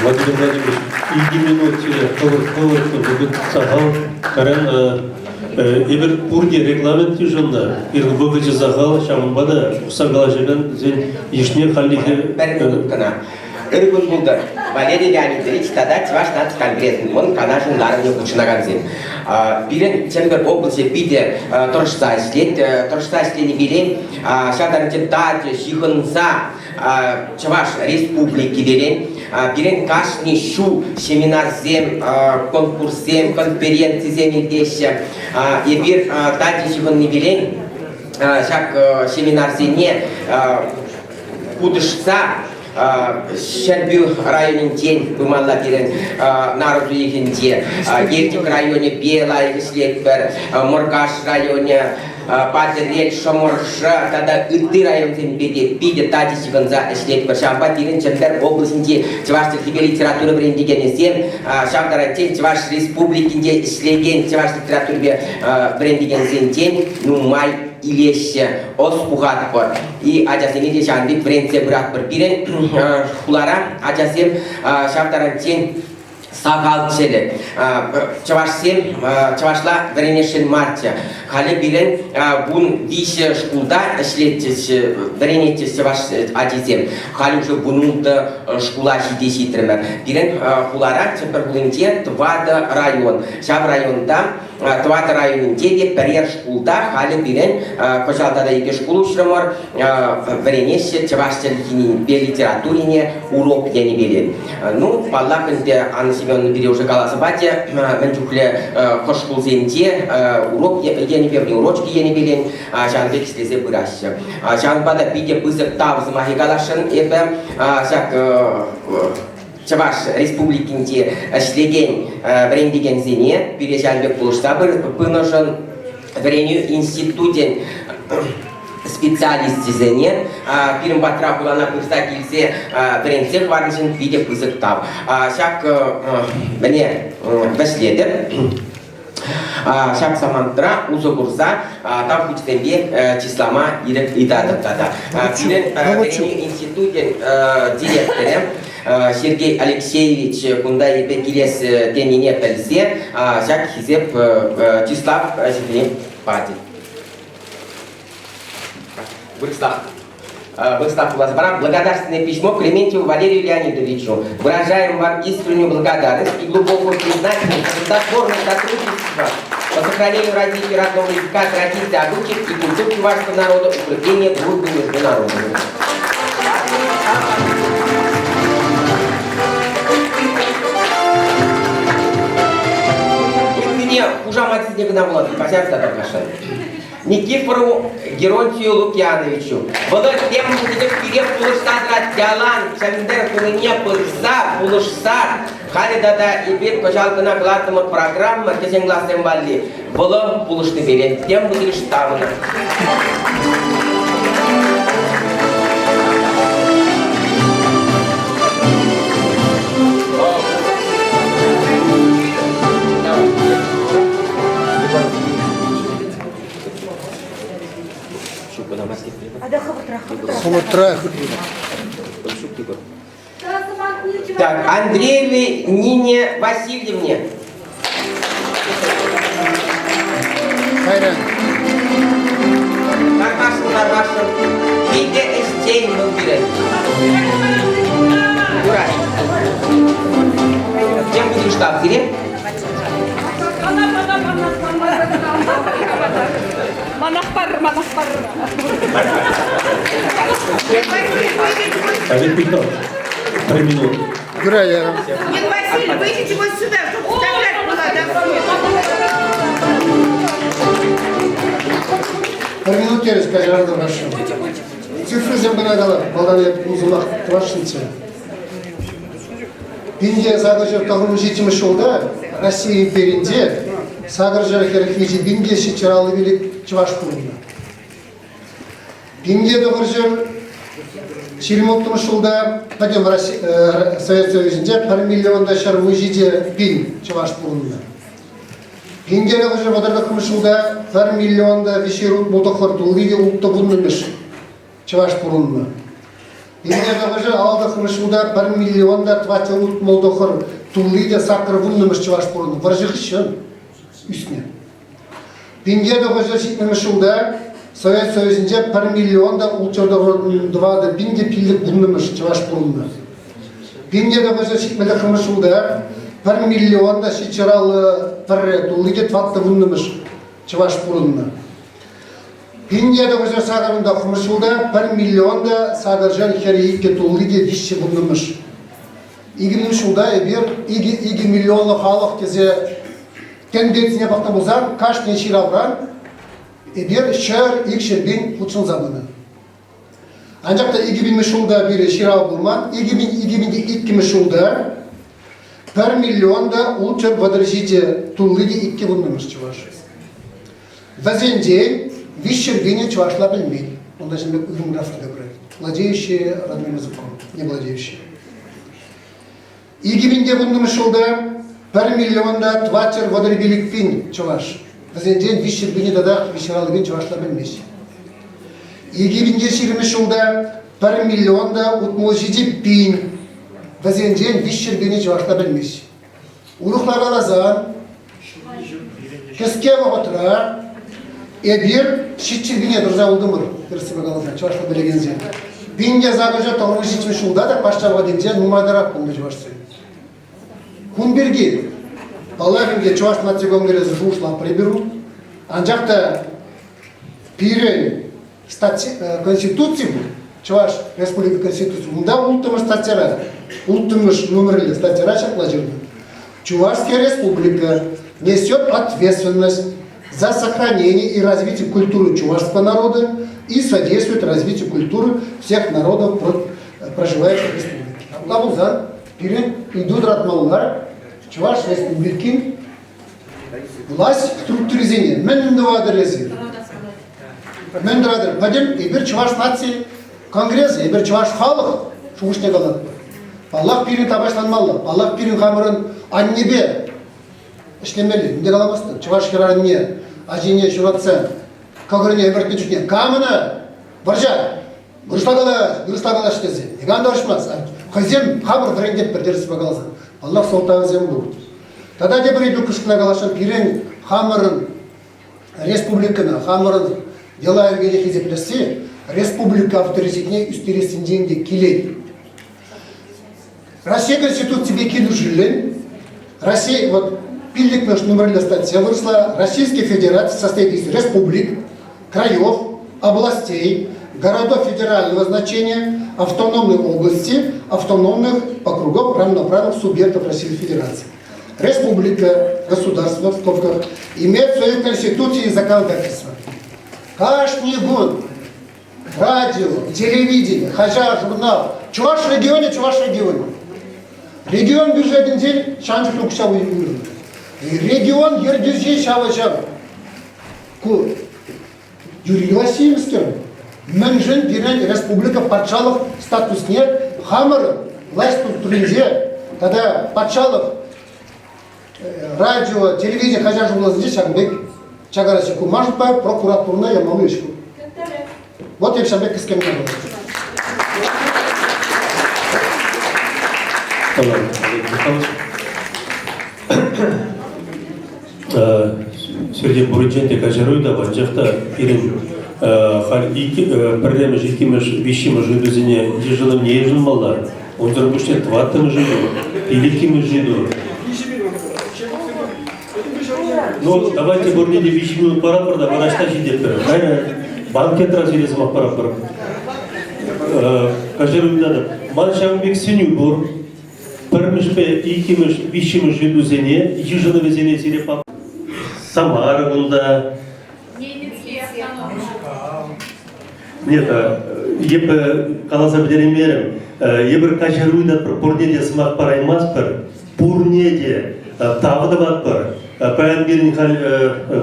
Владимир Владимирович, минут сағал, қаран Ебір пурде регламент жүзінде, иргі бөгіжі зағал, шамынбада, ұсағала жеген, зен ешне қалдеге... Бір минуткана. Үргін бұлды. Валерий Леонидович, тада Чуваш наци конгрессін, он канашын ларыне құчынаған зен. Бірін Чембер облысы биде тұрышса іслені берен, шадарынчен тады, шихынса, Чуваш республики берен, бірін кашни шу семинарзем, конкурсзем, конференцизем ердеші, ебір тады шихынны берен, шак семинарзене кудышса, Шербю районен день бумалла берен народу егенде, Ертик районе Белай слепер, Моргаш районе Падерель Шоморша, тогда Ыты районен биде тади сиванза слепер, Шамба берен Чембер областинде Чувашских литературы брендеген зем, Шамдарантен Чуваш республикинде слеген Чуваш литературы брендеген зем день, ну май илеше оспуғат бар. И ажасене де Жанбек брендсе бұрақ бір бірін құлара ажасем шаптарантен сағал челі. Чавашла варенешін марча. Халі бірін бұн више шкулда ішлеттесі варенетесі ваш ажесем. Халі уже бұнуды шкула жидесі тірімір. Бірін құлара чемпер бұлынде Твады район. Шав районда Тваты районінде де пәрер шкулда халі бірін көжалдада еге шкулу шырымыр варенеші чавашчалықіне бе литературине урок ені белен. Ну, балла күнде Анна Семеновна бере уже қаласы бәте, мен жүкле қошқыл зенде урок ені бе, урочки ені белен, Жанбек істезе бұрашы. Жанбада биде бұзып табызы махи қалашын ебі, Чаваш республикинде ішлеген брендеген зене, бире Жанбек бұлышта бұнышын вареню институтен специалисты зене, бірін батыра бұлана бұзда келсе брендсек варыншын виде бұзық тау. Шак міне бәшледі. Шак самантра узы бұрза тап хүчтенбе числама ирек идадып тада. Бірін вареню институтен директоры Сергей Алексеевич кунда епе келес тенине пәлсе, жак хизеп Числав жекіне пади. Быстав Лазбарам, благодарственное письмо Клементьеву Валерию Леонидовичу. Выражаем вам искреннюю благодарность и глубокую признательность за плодотворное сотрудничество по сохранению развития родного языка, традиций, обычаев и культур чувашского народа, укрепления дружбы между народами. Ужамать снег на влад, пожалуйста, Таркашин. Никифорову Геронтию Лукьяновичу. Было тем, где вперед пулышса дратялан, чамдер кулыне пылса, пулышса, халидада и бед пожалуйста на главному программу, кесен глазным вали. Было пулышный берет, тем будет штавно. Так, Андреевой Нине Васильевне. Акире? Олег Петрович, 3 минуты. Гурая. Нет, Василий, выйдите вот сюда, чтобы фотография была. Bir minut keriz kajardı başı. Цифры зембына калып, балдан узулак Твашница. Бинге сагыржы тагыру жетимиш жылда Россия империнде сагыржы кереквичи бинге шичаралы билик Чуваш курумда. Бинге догыржы 26 жылда пакем Совет Союзунда 1 миллионда шарвы жиде бин Чуваш курумда. Бинге догыржы батырда кумышылда 1 миллионда вишерут мутохор тулвиге ултта буннымыш Чуваш курумда. Бинге догыржы алда кумышылда 1 миллионда твателут молдохор тулвиге сакыр буннымыш Чуваш курумда. Варжыхышын үстіне. Бинге догыржы 70 жылда Совет Союзунда 1 миллионда улчордогордувады бинге пилдик буннымыш Чуваш курумда. Бинге догыржы 70 жылда 1 миллионда шичаралы тулвиге тватты буннымыш Чуваш курумда. Бинге догыржы сагырында кумышылда 1 миллионда сагыржан херейке тулвиге вишчи буннымыш. 20 жылда иги миллионлы халық кезде тенденция бақта болсаң, каждый ширавран ебер шер икшер бин учын заманы. Анжақта 2000 жылда бері ширав болман, 2002 жылда 1 миллионда улчыр водорожите туллыги 2 буннымыш Чуваш. Вазен день вишчер бине чувашла білмейді. Он даже уйым графика говорит. Владеющие родным языком, не владеющие. 2000 буннымыш жылда 1 миллионда тватер водоребилик пин Чуваш. Вазен день вишчер бине дадақ вишералы бин чувашла білмейді. 2020 жылда 1 миллионда утмолжиде пин. Вазен день вишчер бине чувашла білмейді. Урухлар алазан, кеске вағытыра, Эбир шитчилгине дуржа улдымыр, кырсыбы калазан, чувашла білеген зен. Бинге загыжа тоғыры шитчим шулда да пашчава дензен нумайдарак болды чувашсы. Кунберги, балагинге чуваш нацигом керезі жушла приберу, анжақта пирен конституции бұл, Чуваш республика конституции, мұнда ұлттымыш статьяра, ұлттымыш номерлі статьяра шақла жүрді. Чувашская республика несет ответственность за сохранение и развитие культуры чувашского народа и содействует развитию культуры всех народов, проживающих в республике. Абдулзан, перед идут ратмаллар, Чуваш республики, власть структуризения. Мен навадыр резер. Мен навадыр. Падем, ибер Чуваш нации конгресс, ибер Чуваш халық, шуғышне қалады. Аллах пирин табашланмалы, Аллах пирин қамырын аннебе. Ішлемелі, не қаламасты. Чуваш херарне, ажине, шуратса, көгіріне еміртке жүтне. Камыны, баржа, ғырыштағала штезе. Еганда ұшмас. Хазем қамыр дырендеп бірдерісі бағаласан. Аллах солтағы зем бұл. Тада де бір еду күшкіна қалашын пирин қамырын республиканы, қамырын дела ергене кезеплесе, республика авторитетіне үстересінден де келеді. Россия Конституции келу жилен. Россия, вот, пильник наш номерлі статья выросла. Российская Федерация состоит из республик, краев, областей, городов федерального значения, автономных областей, автономных округов равноправных субъектов Российской Федерации. Республика, государство, в скобках, имеет свою конституцию и законодательство. Каждый год радио, телевидение, хажар, журнал. Чуваш в регионе, Чуваш в регионе. Регион бюджетный день, шанчик только шавы юрин. Регион ердюзей шавы шавы. Ку. Юрий Васильевский. Мэнжен дирен республика патшалық статусне хамыры власть структуринде. Тогда патшалық радио, телевидение хажар журналы здесь шагбек. Чагарасику Мажбай, прокуратурная я малышку. Вот я шагбек с кем говорю. Среди бурдженте кажеруйда ванжахта ирим проблемы жикимеш вещимеш жидузине ежелым не ежелым мала. Он зарабушне тватым жиду, великим жиду. Ну, давайте бурнеде 5 минут пора да варашта жидет бер. Кайра банкет разилезма пора. Кажеру надо. Маншамбек синю бур. Пырмышпе икимыш вишимыш жидузене, ежины везене телепап. Самара гунда. Нет, ебе каласа бдеремерем. Ебер кажеруйда бурнеде смак параймас пер. Бурнеде тавдават пер. Паян бирин хал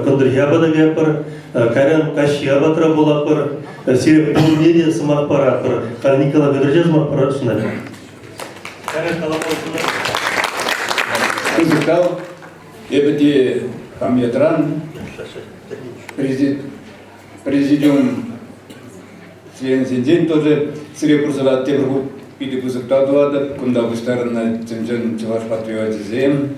кондрхябада вепер. Карян кашьяба трабула пер. Сире бурнеде смак парат пер. Кал Никола Ведрежа смак парат сунали. Музыкал, ебети Хамьятран, президиум Свензиндин тоже Сирепурсала Тебргу Пиди Пузыктадуада, Кунда Бустарна Цимджан Чаваш Патриотизем,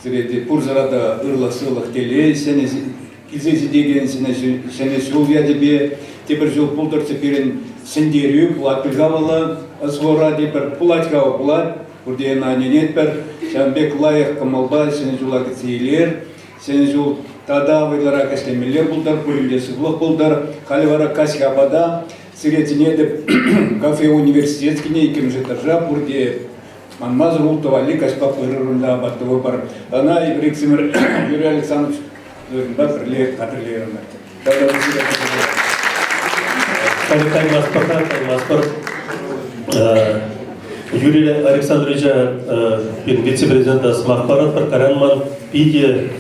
Сирети Пурзалада Ирла Сылах Теле, Кизези деген сене Сулвия тебе, теперь жил Пултар Цепирин Сендерию, Пулат Пильгавала, Свора Депер, Пулатькава Пулат, Урдена Ненетпер, Шамбек Лаях Камалба, Сенежула Кациилер, Сенежул Тада Вайлара Каслемилер Пултар, Пулиле Сыглах Пултар, Халивара Касьябада, Сиретинеде кафе университетский, Нейким Житаржа, Пурде Манмаз Рултова, Ликаспа Пырырунда, Баттова Пар, она и Риксимер Юрий Александрович Баттерлер, Катерлер. Юрий Александрович, вице-президент Смахпарат, Каранман, Пиде,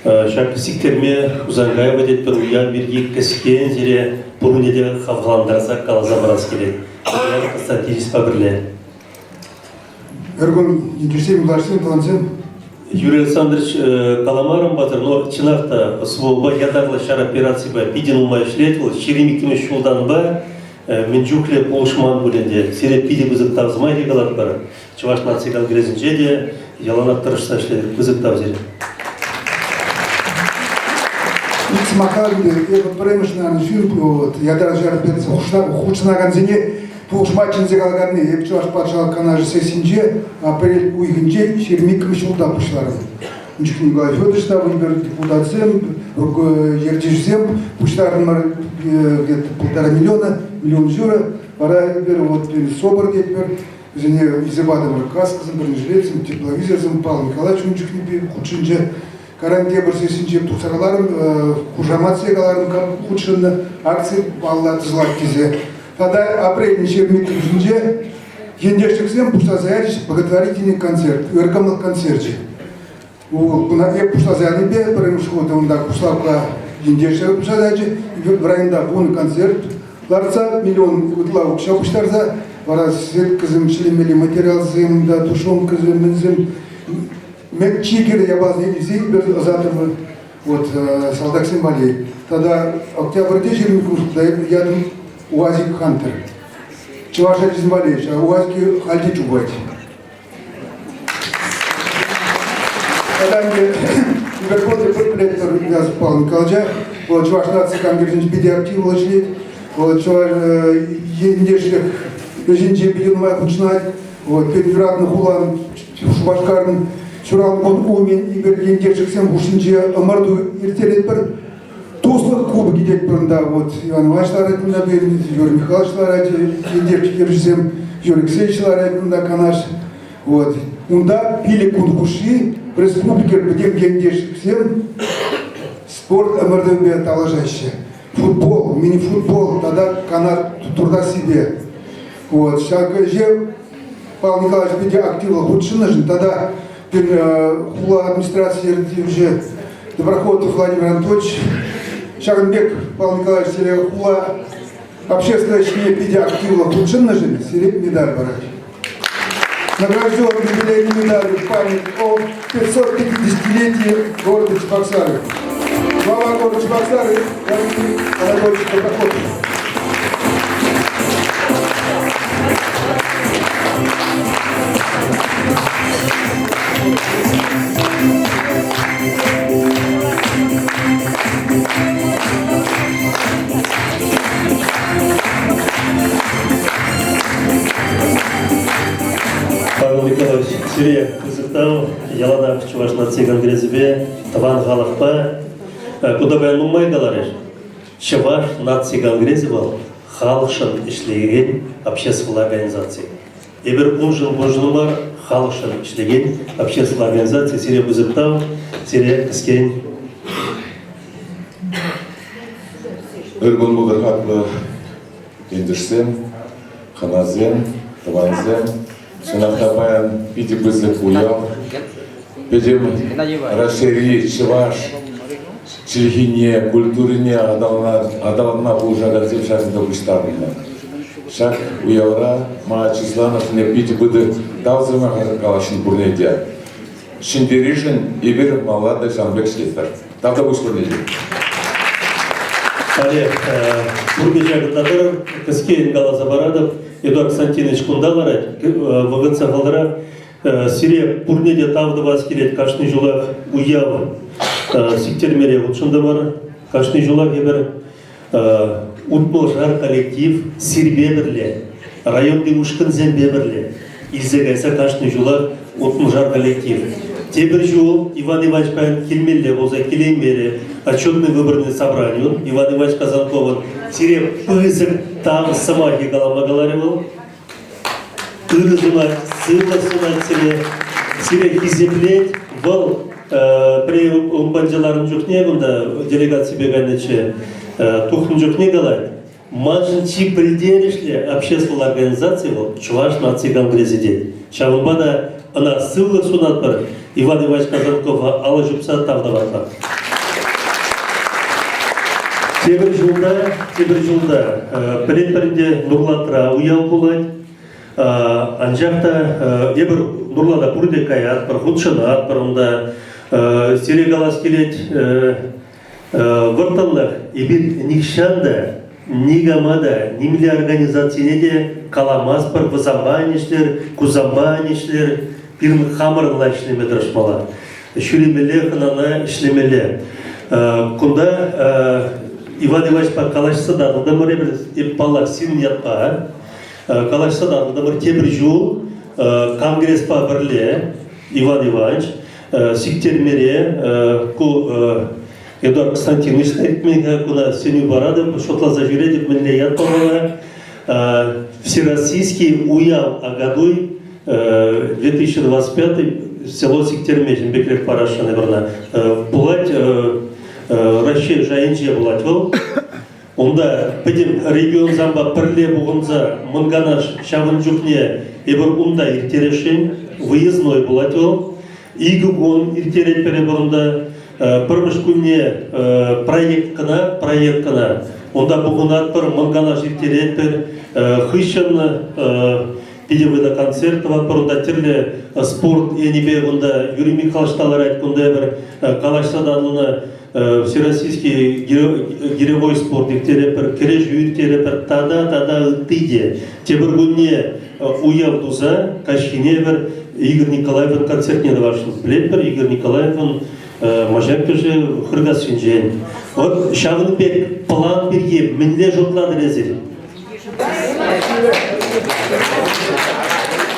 шаг сиктерме, Узангаева, дед Перуя, Бирги, Каскен, Зире, Пурунеде, Хавландарса, Калазабраскеле. Я Константинис Паберле. Эргон, интересен, Ларсен, Планцен. Юрий Александрович Каламаром батыр, но чинахта сволба ядарлы шар операции ба пиден умай шлетил, шеремиктими шулдан ба, менджухле полшман буленде, сире пиде бызык тавзмай дегалат бар, Чуваш нации конгрессинче де, яланак тырышса шлетил, бызык тавзере. Икс Махалинде, это премешна жюн, ядар жар операция худшнаган зене, Пулшмачин зегалганны, епчуаш патшал канажы сесинже, апрель уйгинже, шермиками шулда пушлары. Ничего Николай Федорович, выбер депутатсем, ердижсем, пушларын мар где-то 1,5 миллиона, миллион жюра, пора выбер, вот собор выбер, зене изебадом рассказом, бронежилетцем, тепловизором, Павел Николаевич, ничего не худшинже, каранте бір сесинже, тухсараларым, хужамат сегаларым, худшинны, акции, баллар, злак кизе. Тогда апрель шермиктик жүнже, ендештіксем пуштазаядыш благотворительный концерт, өркамлық концертче. Еп пуштазаяны бе, бірім шықыды онда пушталға ендештігі пуштазаядыш, в районда бұны концерт, ларца миллион ұтлау кша пуштарза, бара свет кызым шлемели материал зымда, тушон кызым мінзім, мек чигері ябазны елізей бір затымы, вот, салдаксен балей. Тогда октябрьде шермиктик ядым, УАЗик Хантер. Чуваша Дизмалевич, а УАЗики Хальди Чубать. Когда мне верховный предприятор Вязов Павел Николаевича, вот чуваш нации конгрессинч биде актив лошадь, вот чуваш ендешлих ежинче биден май худшнать, вот перевератный хулан шубашкарын, чурал он умен, и ендешлих всем худшинче амарду иртерет бір, Туслых кубы гидет бұрында, вот Иван Ивановичтар айтында берін, Юрий Михайловичтар айтында, Ендерчикержізем, Юрий Алексеевичтар айтында канаш. Вот. Унда пили кунхуши, в республике бідем ендерчиксем, спорт МРДБ талажаще. Футбол, мини-футбол, тогда канат турда себе. Вот. Сейчас же Павел Николаевич биде активно худшины, тогда хула администрации уже Доброходов Владимир Анатольевич, Шагенбек Павел Николаевич Серегула, общественное чтение пиде активно худшин нажили, серебряный медаль барать. Награжден юбилейной медалью в память о 550-летии города Чебоксары. Глава города Чебоксары Владимир Анатольевич Доброходов. Павел Николаевич, Сирия, Кызыктау, Ялада, Чуваш нации конгрессибе, Тван халықпа, куда бән нумайдалар Чуваш нации конгрессе был халықшын ишлеген общественная организация. Ебір 10 жыл божынымар халықшын ишлеген общественная организация сире бұзыптау, сире кіскен. Өргін бұлдыр хақлы ендішсем, қаназем, таванзем, сынақта баян пиди бізік уял, педем расшири чываш, чилхине, культурине адалына бұл жадазем шағында ұштарына. Шақ уявра, ма числанов не пиди бұды талзыма қалашын бұрнеде. Шиндеришін ебір малады Жанбек Шлеттер. Тавда бұш бұрнеде. Олег, бұрге жағындадыр, кіскен қалаза барадып, Эдуард Константинович Кундалары, вғытса қалдыра, сире бұрнеде тавды бас келет, қашны жолақ уявы. Сиктермере ұтшында бар, қашны жолақ ебір ұтмыл жар коллектив сирбе бірле, районды ұшқын зембе бірле, илзегайса қашны жолақ ұтмыл жар коллектив. Тебір жол Иван Иванович пән келмелі болса келеймері отчетный выборный собрание. Иван Иванович Казанковын сире пызық тағы самахи қаламағалары бол. Үрізімат, сылық сире хизеплет бол. При умбанжаларын жүхне бұнда делегация беганычы тухын жүхне қалайды. Мажынчи придерішлі общественная организация бол Чуваш нации конгрессе дед. Шағынбада ана сылық сунат бар Иван Иванович Казанков алы жүпса тавдаватла. Тебір жылда бірін-бірінде Нұрлатыра уял болады. Анжақта ебір Нұрлада бұрде каят бар, ғұтшынат бар, онда серегалас келет вұртанлық ебір никшанда, нигамада, немлі организацияне де каламаз бар, вызамбанишлер, кузамбанишлер, бірін хамырынла ішлеме дұрышмала. Шүремеле, қынана ішлемеле. Күнда Иван Иванович па калашса дадылдамыр ебір балақ син ятпа. Калашса дадылдамыр тебір жол конгресс па бірле Иван Иванович сиктермере ку Эдуард Константинович айтмеге куда сеню барады шотлаза жүредіп мінле ятпағала. Всероссийский уяв агадуй 2025 село Сиктермежин Бекрек Парашаны бірна. Бұлать Раши жайынже бұлать бұл. Онда бідім регион замба пірле бұғынза мұнганаш шағын жүхне ебір ұнда иртерешін выездной бұлать бұл. Игі ғон иртерет пере бұрында бірміш күнне проект қына. Онда бұғынат бір мұнганаш иртерет пер хыщын педевыда концерт var, burada тірлі спорт енебе онда Юрий Михайлович талар айтқанда бір қалашсадалыны всероссийский гиревой спорт бір кереш үйіртері бір тада ұттыйде. Тебір күнне уявдуза кашхине бір Игорь Николаевын концертіне вашын білет бір Игорь Николаевын мажак көже қырғас шынжен. Вот шағын бек план берге мінле жотлады резер.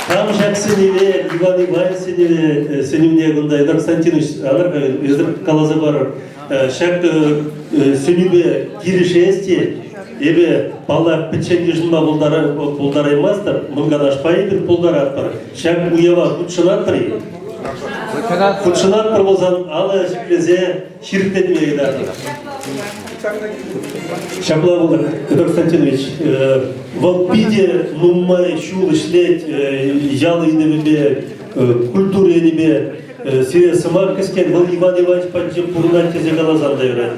Там жақсыневе, Иван Иванович сеневне күнда Эдуард Константинович аларға өздір қалазы бар. Шақ сеневе кирішесте, ебе бала пітчен ежінма бұлдар аймастыр, мұнған ашпай бір бұлдар атпар. Шақ уява құтшынат бір. Құтшынат бір болсан, алы жүклезе ширіктетмегі дады. Шапла болды, Эдуард Константинович, в биде нумай шул ишлет, ялы инебе, культура инебе, сире сымак кескен, был Иван Иванович паджем пурнат тезе галазан дайрат.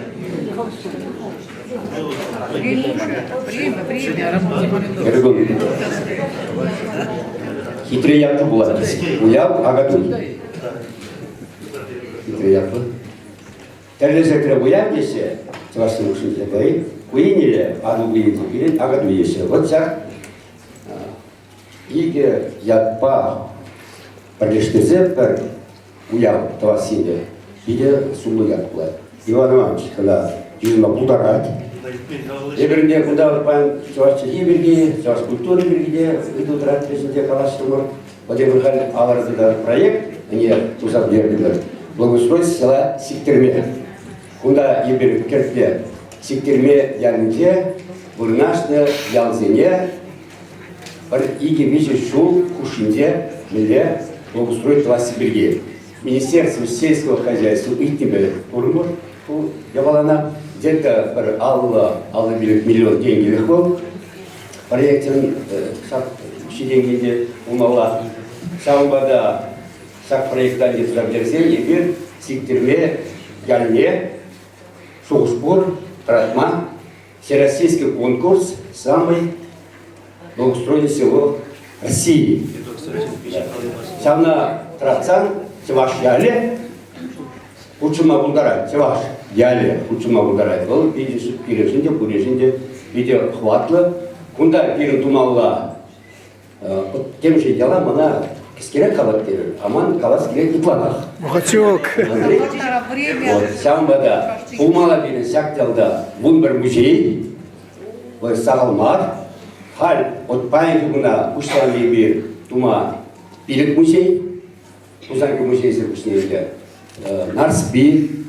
Хитрый япты болады. Уяв агатун. Хитрый япты. Тәлізекре уяв десе, Чувашның ұшын зәкәй, көйінелі аду көйінді келен ағаду еші. Вот жақ, иге ятпа бірлештізіп бір уяв тавасында, биде сулы ят болады. Иван Иванович, когда жүзіма бұлдарат, ебірінде бұнда Чувашчы ебірге, Чуваш культуры біргеде, үдудырат безінде қалаштымыр. Владимир Михайлович алардыдар проект, не ұзап берділер. благоустройство села Сиктерме. Куда ебер керте Сиктерме янке, бурнашны ялзене, бір иге вижу шул кушинде миле благоустроительства Сибирги. Министерство сельского хозяйства итнебе турмур, явалана где-то бір аллы миллион деньги легко. Проектен ши деньги умала. Саумбада сак проекттан жетіп берсе, ебір Сиктерме ялне Шоушпор, Тратма, всероссийский конкурс «Самый благоустроенное село России». Савна Тратсан, Чеваш Яле, Учима Булдара, Чеваш Яле, Учима Булдара. Был пережинде, бурежинде, видео хватло. Кунда перед думала, тем же делом она кискере калактер, аман каласкере итланах. Мухачок. Самбада, Умала бирен сяктелда Бунбер музей, в Сагалмар, Халь от Пайнгуна Уштали бир Тума Пилик музей, Узанки музей сервиснее, Нарсби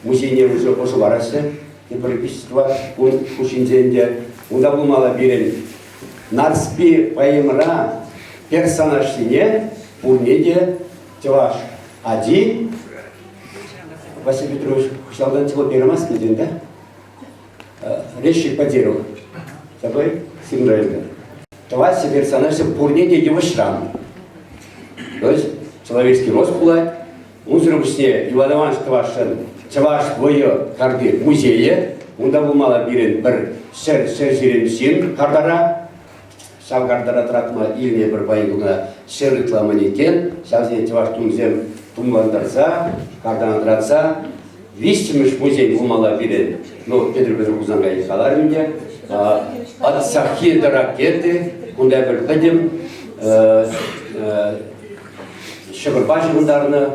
музей не уже пошварase, не прописство он Кушинзенде, Удабумала бирен Нарсби Паимра персонаж сине, Урнеде Теваш Ади. Василий Петрович, Шалдан Тило Перемаски, да? Речи по дереву. Такой символика. Тваси персонаж Пурнеде его шрам. То есть человеческий рост пулать. Узрубсне Иванович Твашен, Тваш твое карди музее. Унда бумала бирен бір шер син кардара. Сам кардара тратма или бір байгуна шеритла манекен. Сазне Тваш тумзем тумландарса, карданадратса. Вистимиш музей бумала бирен. Ну, Петр Узанга и Халарминде. От сахи до ракеты, куда бір пойдем. Шабарбажи ударна.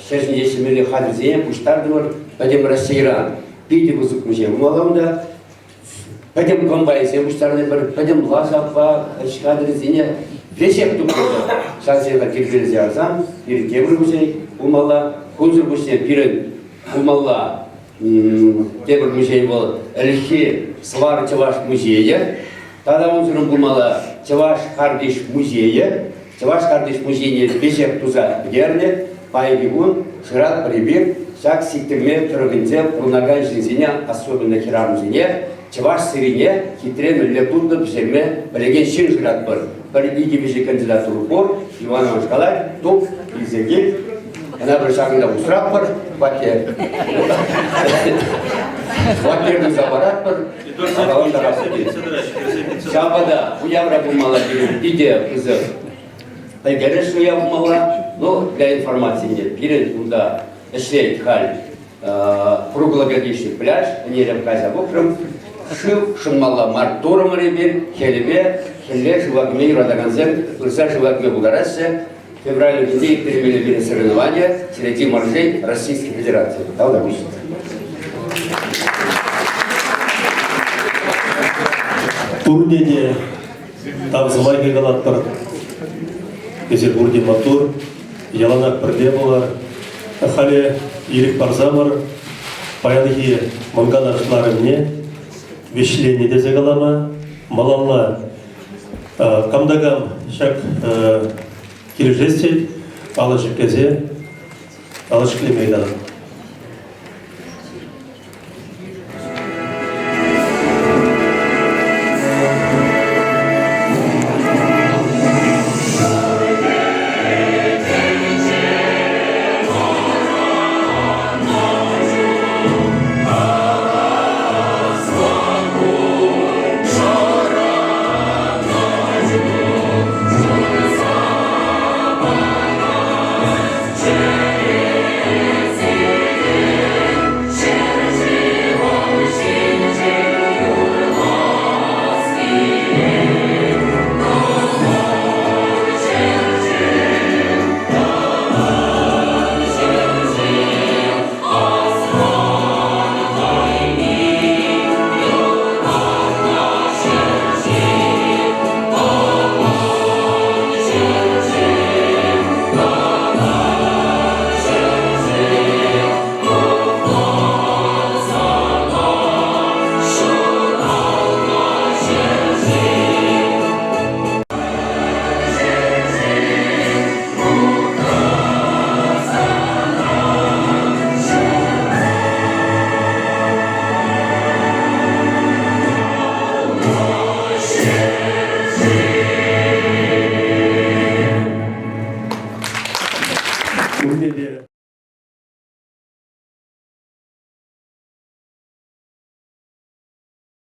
60 мили хадзея, пуштардывар, пойдем Россия, пиди бузук музей бумаланда. Пойдем комбайзе, пойдем лазапа, хадзея. Весь кто было, сейчас я так кирпизиарзам, перед тем музей умала, хуже музей перед умала, тем музей был лихи свар Чеваш музея, тогда он же умала Чеваш Кардиш музея, Чеваш Кардиш музей весь кто за верне, пайгун, шират прибир, всяк Сиктерме Тургензе, Пурнаган Жинзиня, особенно Хирам Зине, Чеваш Сирине, хитрен летунда бзерме, балеген шин жират бар. Иди бежи кандидатуру пор, Иванович Калай, топ, изеги, она бросагна усрап пар, ватер. Ватерный забарат пар, а он дарасади. Шабада, уявра бумала, идея из Пойдешь, я бумала, но для информации нет. Перед туда шлейт халь, круглогодичный пляж, не рябказа вокром, шил, шумала мартуром ребель, хелебе, хеле, живакме, радаганзем, лыса живакме Бугарасе, в феврале людей перемели соревнования среди моржей Российской Федерации. Тогда будет. Турнеде там замайга галаттар. Петербурге матур, яланак бірде болар, хали ирик парзамар, паянги манганашыларымне, вешлени дезе галама, малалла камдагам шак киржестель, алышып кезе, алышып клемейдан.